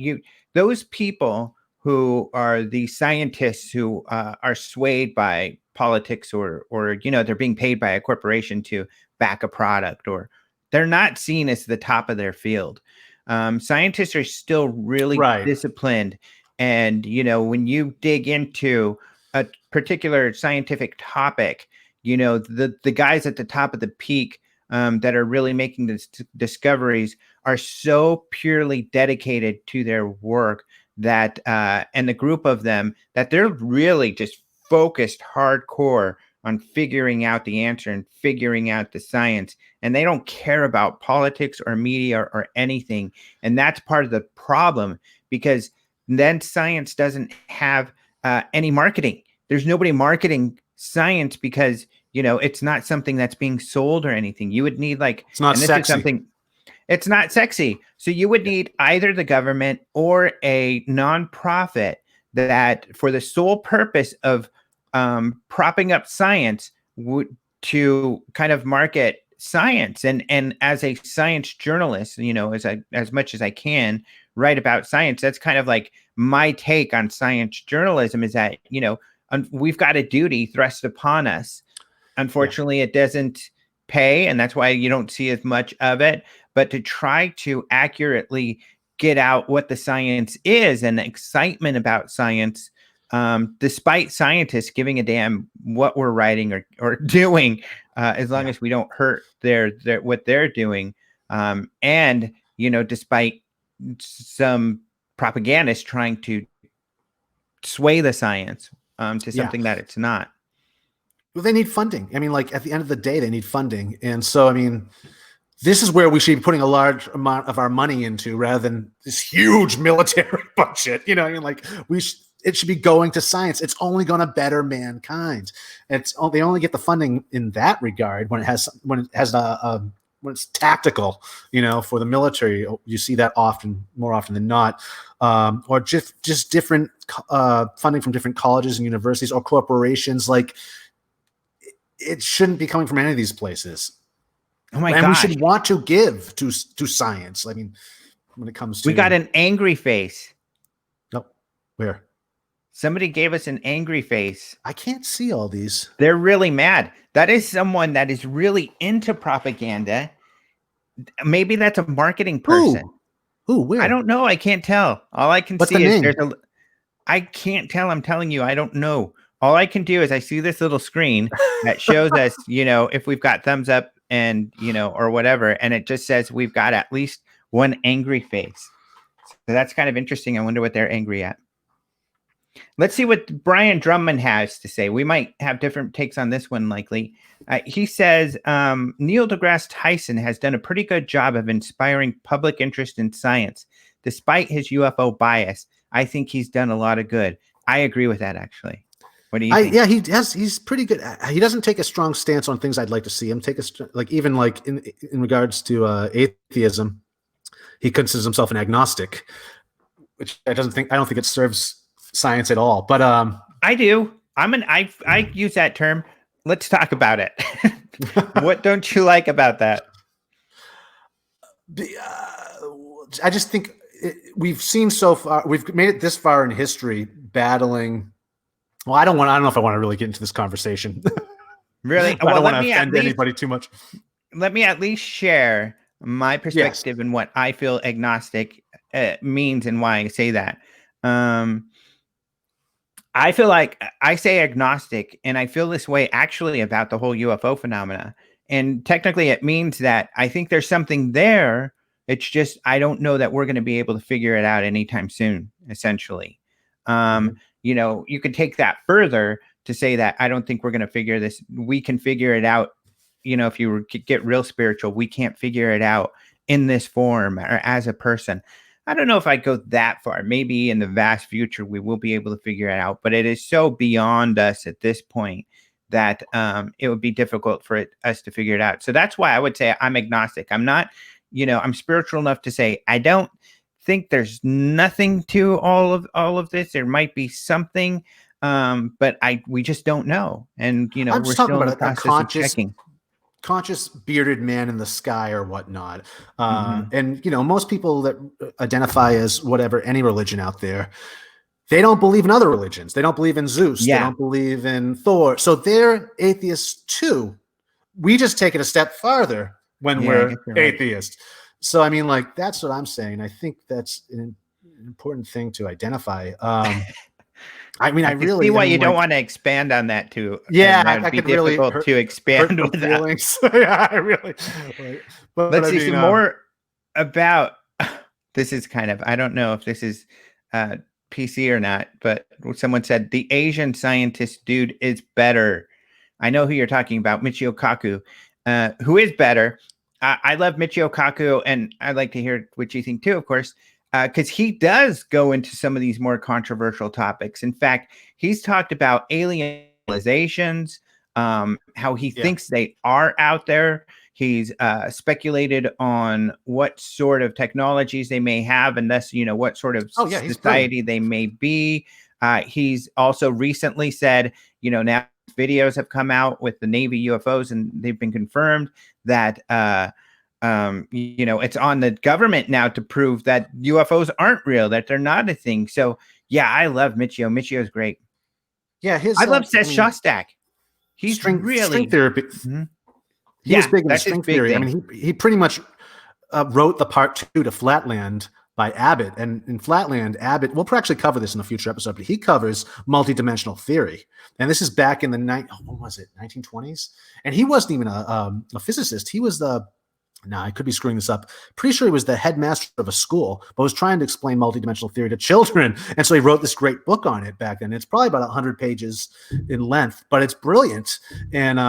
A: Those people who are the scientists who are swayed by politics, or they're being paid by a corporation to back a product, or they're not seen as the top of their field. Scientists are still really disciplined. And, when you dig into a particular scientific topic, the guys at the top of the peak that are really making the discoveries are so purely dedicated to their work that, and the group of them, that they're really just focused hardcore on figuring out the answer and figuring out the science. And they don't care about politics or media or anything. And that's part of the problem, because then science doesn't have any marketing. There's nobody marketing science, because, it's not something that's being sold or anything. You would need
B: it's not sexy.
A: It's not sexy. So you would need either the government or a nonprofit that, for the sole purpose of propping up science, to kind of market science. And as a science journalist, as much as I can write about science, that's kind of like my take on science journalism, is that, we've got a duty thrust upon us. Unfortunately, it doesn't pay, and that's why you don't see as much of it. But to try to accurately get out what the science is and the excitement about science, despite scientists giving a damn what we're writing or doing, as long as we don't hurt their what they're doing, and despite some propagandists trying to sway the science to something that it's not.
B: Well, they need funding. I mean, like, at the end of the day, they need funding. And so, I mean, this is where we should be putting a large amount of our money into, rather than this huge military budget. I mean, like, it should be going to science. It's only going to better mankind. They only get the funding in that regard when it's tactical, for the military. You see that more often than not, or just different funding from different colleges and universities or corporations. Like, it shouldn't be coming from any of these places.
A: Oh my gosh.
B: We should want to give to science. I mean, when it comes to,
A: we got an angry face.
B: Nope. Where?
A: Somebody gave us an angry face.
B: I can't see all these.
A: They're really mad. That is someone that is really into propaganda. Maybe that's a marketing person.
B: Who? Where?
A: I don't know. I can't tell. All I can see is I can't tell. I'm telling you, I don't know. All I can do is I see this little screen that shows us, if we've got thumbs up and, or whatever. And it just says we've got at least one angry face. So that's kind of interesting. I wonder what they're angry at. Let's see what Brian Drummond has to say. We might have different takes on this one, likely. He says Neil deGrasse Tyson has done a pretty good job of inspiring public interest in science. Despite his UFO bias, I think he's done a lot of good. I agree with that, actually. What do you think?
B: Yeah, he's pretty good. He doesn't take a strong stance on things I'd like to see him take even in regards to atheism. He considers himself an agnostic, which I don't think it serves science at all. But
A: I do. I use that term. Let's talk about it. What don't you like about that?
B: I just think we've seen so far. We've made it this far in history, battling. Well, I don't know if I want to really get into this conversation.
A: Really?
B: Well, I don't want to offend anybody too much.
A: Let me at least share my perspective and what I feel agnostic means and why I say that. I feel like I say agnostic, and I feel this way actually about the whole UFO phenomena. And technically, it means that I think there's something there. It's just I don't know that we're going to be able to figure it out anytime soon, essentially. You know, you could take that further to say that I don't think we're going to figure this. We can figure it out. You know, if you get real spiritual, we can't figure it out in this form or as a person. I don't know if I'd go that far. Maybe in the vast future, we will be able to figure it out. But it is so beyond us at this point that it would be difficult for us to figure it out. So that's why I would say I'm agnostic. I'm not, I'm spiritual enough to say I don't think there's nothing to all of this. There might be something, but we just don't know. And
B: I'm
A: we're
B: talking
A: still in
B: about
A: the
B: a
A: process of checking.
B: Conscious bearded man in the sky or whatnot. And most people that identify as whatever, any religion out there, they don't believe in other religions. They don't believe in Zeus. They don't believe in Thor. So they're atheists too. We just take it a step farther when we're atheists. Right. So, I mean, that's what I'm saying. I think that's an important thing to identify. I mean, I really
A: see why you don't want to expand on that too.
B: Yeah,
A: that would be difficult really to expand with
B: feelings. Yeah, I really. But
A: let's see some more about. This is kind of, I don't know if this is PC or not, but someone said the Asian scientist dude is better. I know who you're talking about, Michio Kaku, who is better. I love Michio Kaku, and I'd like to hear what you think too, of course. Because he does go into some of these more controversial topics. In fact, he's talked about alien civilizations, how he thinks they are out there. He's speculated on what sort of technologies they may have, and thus, what sort of society they may be. He's also recently said, now videos have come out with the Navy UFOs, and they've been confirmed that it's on the government now to prove that UFOs aren't real, that they're not a thing. So yeah, I love Michio. Michio's great.
B: Yeah,
A: I love Seth Shostak. He's
B: string therapy.
A: Mm-hmm.
B: He was big in string theory. I mean, he pretty much wrote the part 2 to Flatland by Abbott, and in Flatland, Abbott. We'll actually cover this in a future episode, but he covers multidimensional theory, and this is back in the 1920s, and he wasn't even a physicist. He was I could be screwing this up. Pretty sure he was the headmaster of a school, but was trying to explain multidimensional theory to children. And so he wrote this great book on it back then. It's probably about 100 pages in length, but it's brilliant. And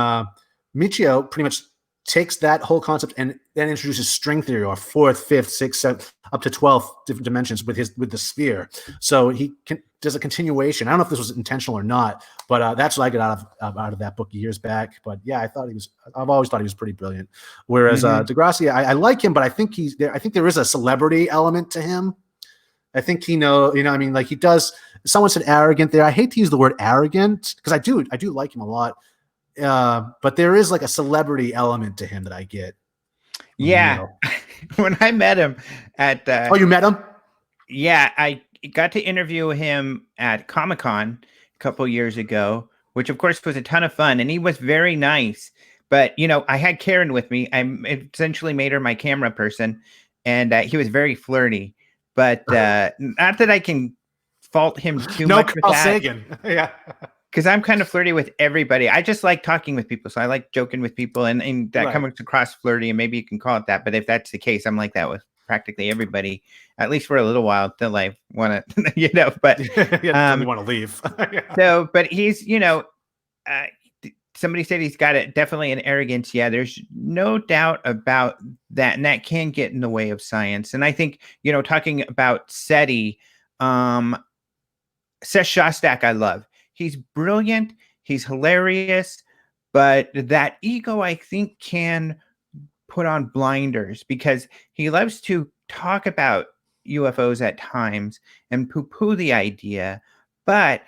B: Michio pretty much takes that whole concept and then introduces string theory, or 4th, 5th, 6th, 7th, up to 12 different dimensions with the sphere. So he does a continuation. I don't know if this was intentional or not, but that's what I got out of that book years back. But yeah, I've always thought he was pretty brilliant. Whereas Degrassi, I like him, but I think I think there is a celebrity element to him. I think he he does. Someone said arrogant there. I hate to use the word arrogant because I do like him a lot. But there is a celebrity element to him that I get.
A: Yeah. When I met him at
B: you met him?
A: Yeah, I got to interview him at Comic-Con a couple years ago, which of course was a ton of fun, and he was very nice. But I had Karen with me. I essentially made her my camera person, and he was very flirty. But not that I can fault him too much.
B: No, Carl Sagan. Yeah.
A: Because I'm kind of flirty with everybody. I just like talking with people. So I like joking with people, and that comes across flirty, and maybe you can call it that. But if that's the case, I'm like that with practically everybody, at least for a little while, till I want to, but
B: you want to leave.
A: So, but he's, somebody said he's got definitely an arrogance. Yeah, there's no doubt about that, and that can get in the way of science. And I think, talking about SETI, Seth Shostak, I love. He's brilliant. He's hilarious, but that ego, I think, can put on blinders because he loves to talk about UFOs at times and poo-poo the idea. But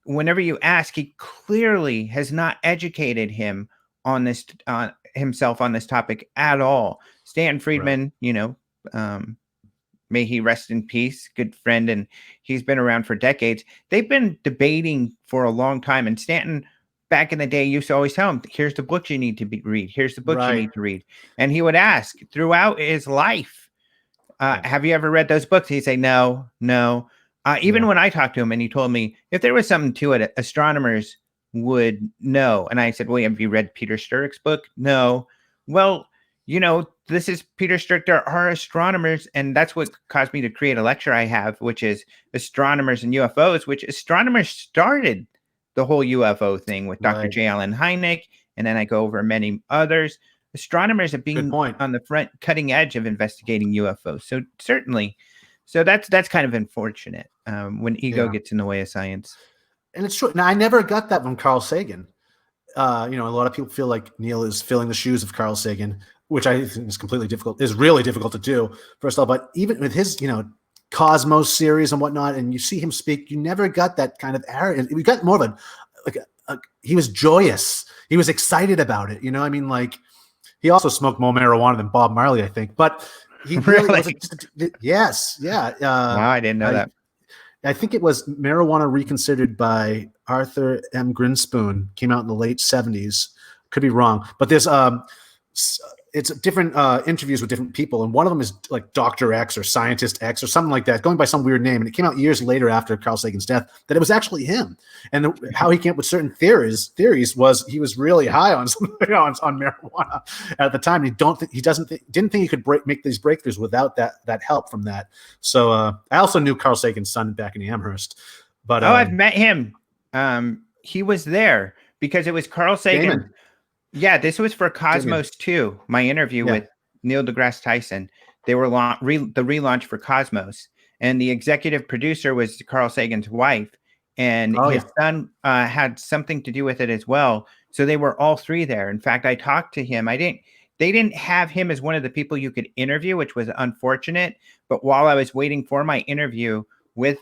A: whenever you ask, he clearly has not educated himself on this topic at all. Stanton Friedman, may he rest in peace, good friend, and he's been around for decades. They've been debating for a long time, and Stanton, back in the day, used to always tell him, here's the books you need to read. Here's the books you need to read. And he would ask throughout his life, have you ever read those books? He'd say, no. Even when I talked to him and he told me if there was something to it, astronomers would know. And I said, well, have you read Peter Sturrock's book? No. Well, this is Peter Sturrock. There are astronomers, and that's what caused me to create a lecture I have, which is Astronomers and UFOs, which astronomers started the whole UFO thing with Dr. J. Allen Hynek, and then I go over many others. Astronomers have been on the front cutting edge of investigating UFOs. So certainly, that's kind of unfortunate when ego gets in the way of science.
B: And it's true. Now, I never got that from Carl Sagan. A lot of people feel like Neil is filling the shoes of Carl Sagan, which I think is really difficult to do, first of all. But even with his, Cosmos series and whatnot, and you see him speak, you never got that kind of arrogance. We got more of he was joyous. He was excited about it. He also smoked more marijuana than Bob Marley, I think. But he really wasn't. Yes. Yeah.
A: Wow, I didn't know that.
B: I think it was Marijuana Reconsidered by Arthur M. Grinspoon, came out in the late 70s. Could be wrong. But there's it's different interviews with different people, and one of them is like Dr. X or Scientist X or something like that, going by some weird name. And it came out years later after Carl Sagan's death that it was actually him. And how he came up with certain theories was he was really high on on marijuana at the time. Didn't think he could make these breakthroughs without that help from that. So I also knew Carl Sagan's son back in Amherst. But
A: I've met him. He was there because it was Carl Sagan.
B: Damon.
A: Yeah, this was for Cosmos 2, my interview with Neil deGrasse Tyson. They were the relaunch for Cosmos, and the executive producer was Carl Sagan's wife, and his son had something to do with it as well. So they were all three there. In fact, I talked to him. They didn't have him as one of the people you could interview, which was unfortunate. But while I was waiting for my interview with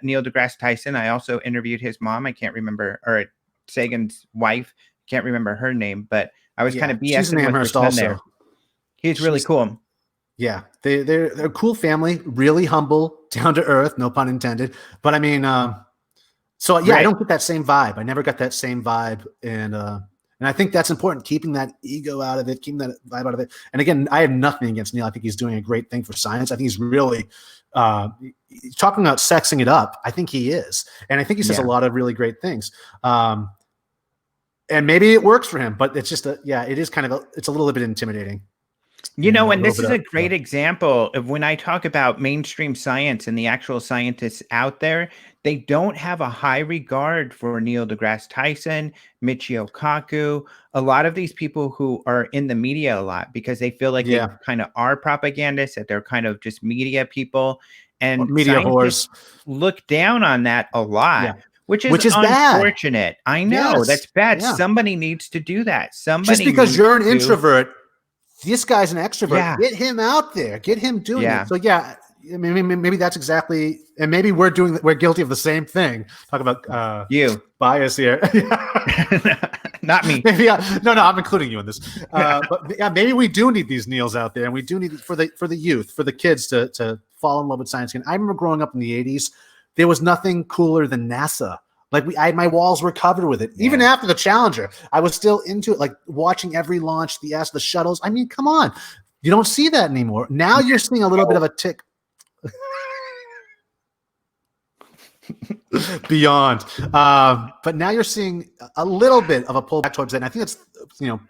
A: Neil deGrasse Tyson, I also interviewed his mom. I can't remember, or Sagan's wife. Can't remember her name, but I was kind of BSing with her son there. She's really cool.
B: Yeah, they're a cool family, really humble, down to earth, no pun intended. But I mean, I don't get that same vibe. I never got that same vibe, and I think that's important, keeping that ego out of it, keeping that vibe out of it. And again, I have nothing against Neil. I think he's doing a great thing for science. I think he's really talking about sexing it up. I think he is, and I think he says a lot of really great things. And maybe it works for him, but it's just it is kind of it's a little bit intimidating.
A: And this is a great example of when I talk about mainstream science and the actual scientists out there, they don't have a high regard for Neil deGrasse Tyson, Michio Kaku, a lot of these people who are in the media a lot because they feel like they kind of are propagandists, that they're kind of just media people. And
B: media whores
A: look down on that a lot.
B: Yeah.
A: Which is unfortunate.
B: Bad.
A: I know that's bad. Yeah. Somebody needs to do that.
B: Just because you're an introvert, this guy's an extrovert. Yeah. Get him out there. Get him doing it. So maybe that's exactly, and maybe we're guilty of the same thing. Talk about you bias here.
A: Not me.
B: Maybe I'm including you in this. But maybe we do need these Neils out there, and we do need for the youth, for the kids to fall in love with science. And I remember growing up in the 80s. There was nothing cooler than NASA. Like my walls were covered with it. Yeah. Even after the Challenger, I was still into it. Like watching every launch, the shuttles. I mean, come on, you don't see that anymore. Now you're seeing a little bit of a tick. Beyond, but now you're seeing a little bit of a pullback towards that. And I think it's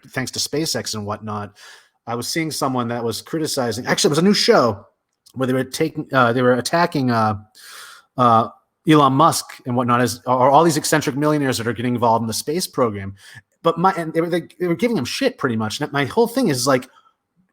B: thanks to SpaceX and whatnot. I was seeing someone that was criticizing. Actually, it was a new show. where they were attacking Elon Musk and whatnot, or all these eccentric millionaires that are getting involved in the space program. But they were giving him shit pretty much. And my whole thing is like,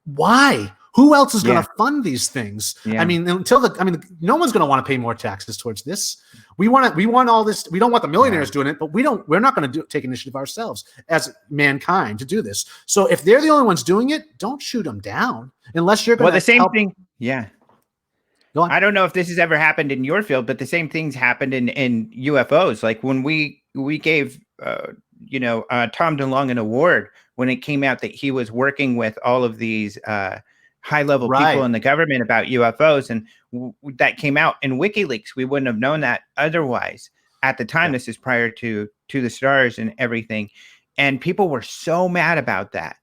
B: why? Who else is going to fund these things?
A: Yeah.
B: I mean, no one's going to want to pay more taxes towards this. We want all this. We don't want the millionaires doing it, but we're not going to take initiative ourselves as mankind to do this. So if they're the only ones doing it, don't shoot them down unless you're going to.
A: Well, the same thing. Yeah. I don't know if this has ever happened in your field, but the same things happened in UFOs. Like when we gave, Tom DeLonge an award when it came out that he was working with all of these high-level people in the government about UFOs, and that came out in WikiLeaks. We wouldn't have known that otherwise at the time. This is prior to the stars and everything, and people were so mad about that.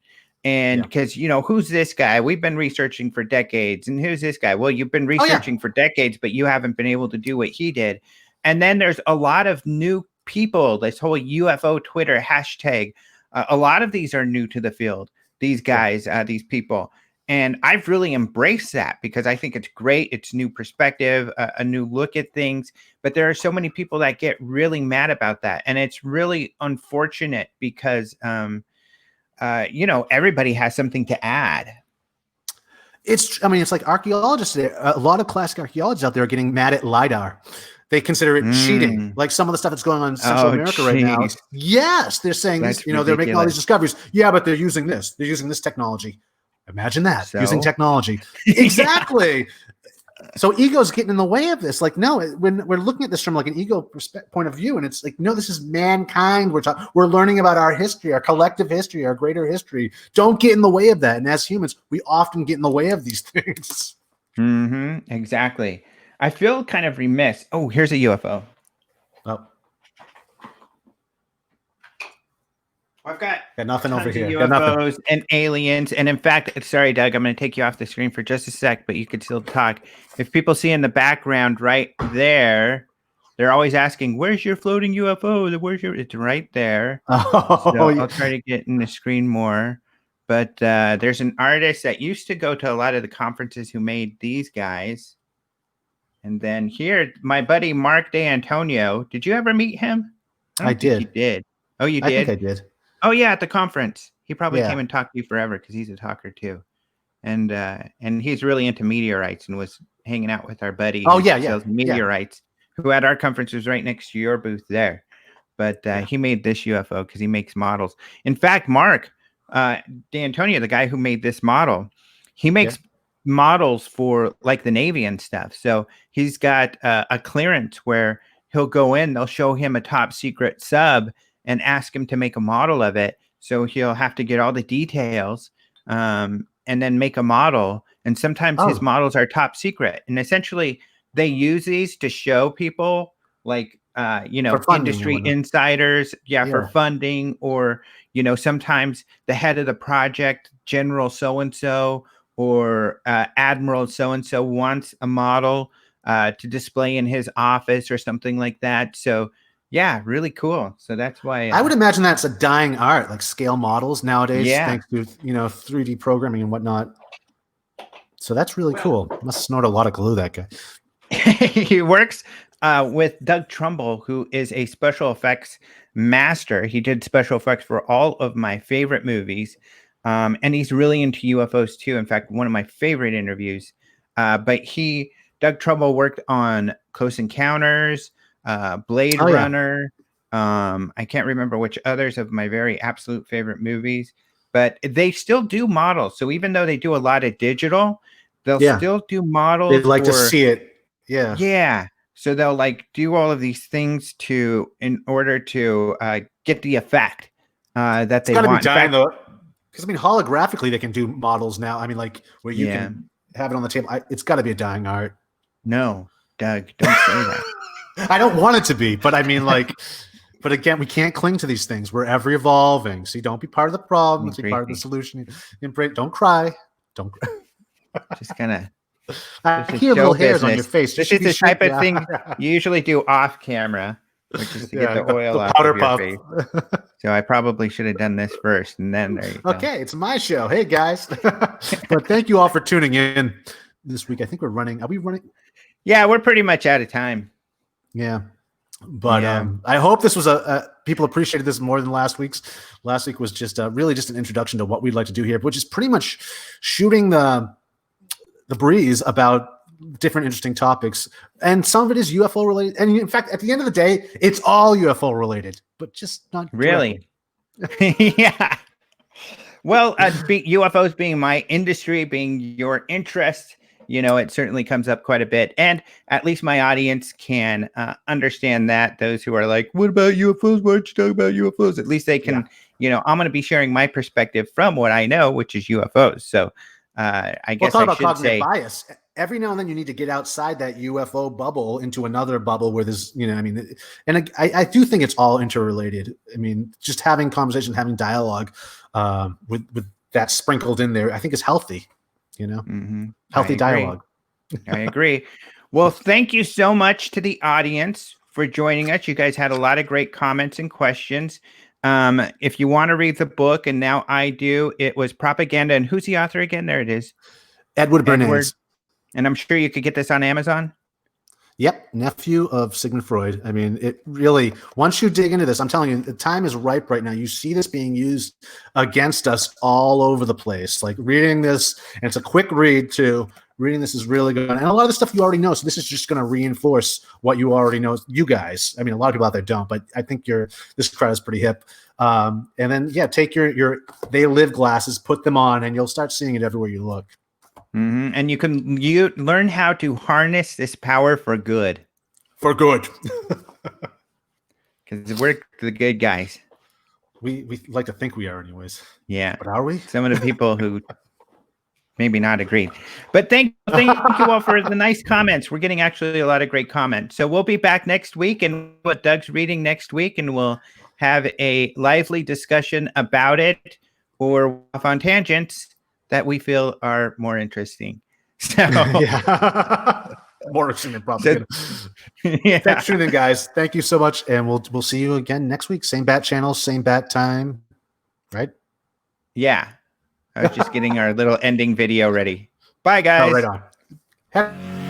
A: And because, who's this guy? We've been researching for decades. And who's this guy? Well, you've been researching for decades, but you haven't been able to do what he did. And then there's a lot of new people, this whole UFO Twitter hashtag. A lot of these are new to the field, these guys, these people. And I've really embraced that because I think it's great. It's new perspective, a new look at things. But there are so many people that get really mad about that. And it's really unfortunate because everybody has something to add.
B: It's like archaeologists. A lot of classic archaeologists out there are getting mad at LiDAR. They consider it cheating, like some of the stuff that's going on in Central America right now. Yes, they're saying this, they're making all these discoveries. Yeah, but they're using this. They're using this technology. Imagine that, using technology. Exactly. So ego's getting in the way of this. Like, no, when we're looking at this from like an ego point of view, and it's like, no, this is mankind. We're learning about our history, our collective history, our greater history. Don't get in the way of that. And as humans, we often get in the way of these things.
A: Mm-hmm. Exactly. I feel kind of remiss. Oh, here's a UFO.
B: Oh.
A: I've got
B: nothing over here.
A: UFOs and aliens. And in fact, sorry, Doug, I'm going to take you off the screen for just a sec, but you could still talk. If people see in the background right there, they're always asking, where's your floating UFO? It's right there. So I'll try to get in the screen more. But there's an artist that used to go to a lot of the conferences who made these guys. And then here, my buddy Mark DeAntonio. Did you ever meet him?
B: I did.
A: You did. Oh, you did?
B: I think I did.
A: Oh, yeah, at the conference. He probably came and talked to you forever because he's a talker, too. And he's really into meteorites and was hanging out with our buddy who sells meteorites, who at our conference was right next to your booth there. But he made this UFO because he makes models. In fact, Mark DeAntonio, the guy who made this model, he makes models for like the Navy and stuff. So he's got a clearance where he'll go in, they'll show him a top secret sub and ask him to make a model of it. So he'll have to get all the details and then make a model. And sometimes his models are top secret. And essentially they use these to show people like, industry insiders, for funding, or, sometimes the head of the project, General so-and-so, or Admiral so-and-so wants a model to display in his office or something like that. So yeah, really cool. So that's why
B: I would imagine that's a dying art, like scale models nowadays, thanks to 3D programming and whatnot. So that's really cool. Must snort a lot of glue, that guy.
A: He works with Doug Trumbull, who is a special effects master. He did special effects for all of my favorite movies. And he's really into UFOs too. In fact, one of my favorite interviews. But Doug Trumbull worked on Close Encounters, Blade Runner. I can't remember which others of my very absolute favorite movies, but they still do models. So even though they do a lot of digital, they'll still do models.
B: They'd like to see it. Yeah.
A: Yeah. So they'll like do all of these things in order to get the effect that they want.
B: It's gotta be dying though. Because holographically they can do models now. I mean, like where you can have it on the table. It's got to be a dying art.
A: No, Doug, don't say that.
B: I don't want it to be, but I mean, like, but again, we can't cling to these things. We're ever evolving. So you don't be part of the problem. Let's be part of the solution. Don't cry. Don't cry.
A: Just kind of.
B: I hear little hairs on your face.
A: This is the type of thing you usually do off camera, which is to get the oil out of your face. So I probably should have done this first, and then there you go.
B: Okay, it's my show. Hey guys, but thank you all for tuning in. this week. I think we're running. Are we running?
A: Yeah, we're pretty much out of time.
B: Yeah. But
A: Yeah.
B: I hope this was people appreciated this more than last week's. Last week was just really just an introduction to what we'd like to do here, which is pretty much shooting the breeze about different interesting topics. And some of it is UFO related. And in fact, at the end of the day, it's all UFO related, but just not
A: really. Yeah. Well, UFOs being my industry, being your interest, it certainly comes up quite a bit. And at least my audience can understand that. Those who are like, what about UFOs? Why don't you talk about UFOs? At least they can, I'm going to be sharing my perspective from what I know, which is UFOs. So I guess I should say
B: bias. Every now and then you need to get outside that UFO bubble into another bubble where there's, and I do think it's all interrelated. I mean, just having conversation, having dialogue with that sprinkled in there, I think is healthy, healthy dialogue.
A: I agree. Well, thank you so much to the audience for joining us. You guys had a lot of great comments and questions. If you want to read the book, and now I do, it was Propaganda. And who's the author again? There it is.
B: Edward Bearnaise.
A: And I'm sure you could get this on Amazon.
B: Yep. Nephew of Sigmund Freud. I mean, it really, once you dig into this, I'm telling you, the time is ripe right now. You see this being used against us all over the place. Like reading this, and it's a quick read too. Reading this is really good. And a lot of the stuff you already know. So this is just going to reinforce what you already know. You guys, I mean, a lot of people out there don't, but I think this crowd is pretty hip. And then, take your They Live glasses, put them on, and you'll start seeing it everywhere you look.
A: Mm-hmm. And you learn how to harness this power for good.
B: For good.
A: Because we're the good guys.
B: We like to think we are anyways.
A: Yeah.
B: But are we?
A: Some of the people who maybe not agreed. But thank you all for the nice comments. We're getting actually a lot of great comments. So we'll be back next week and what Doug's reading next week, and we'll have a lively discussion about it or off on tangents that we feel are more interesting. So
B: more interesting than propaganda. Thanks for tuning in, guys. Thank you so much, and we'll see you again next week. Same bat channel, same bat time, right?
A: Yeah. I was just getting our little ending video ready. Bye, guys.
B: Oh, right on.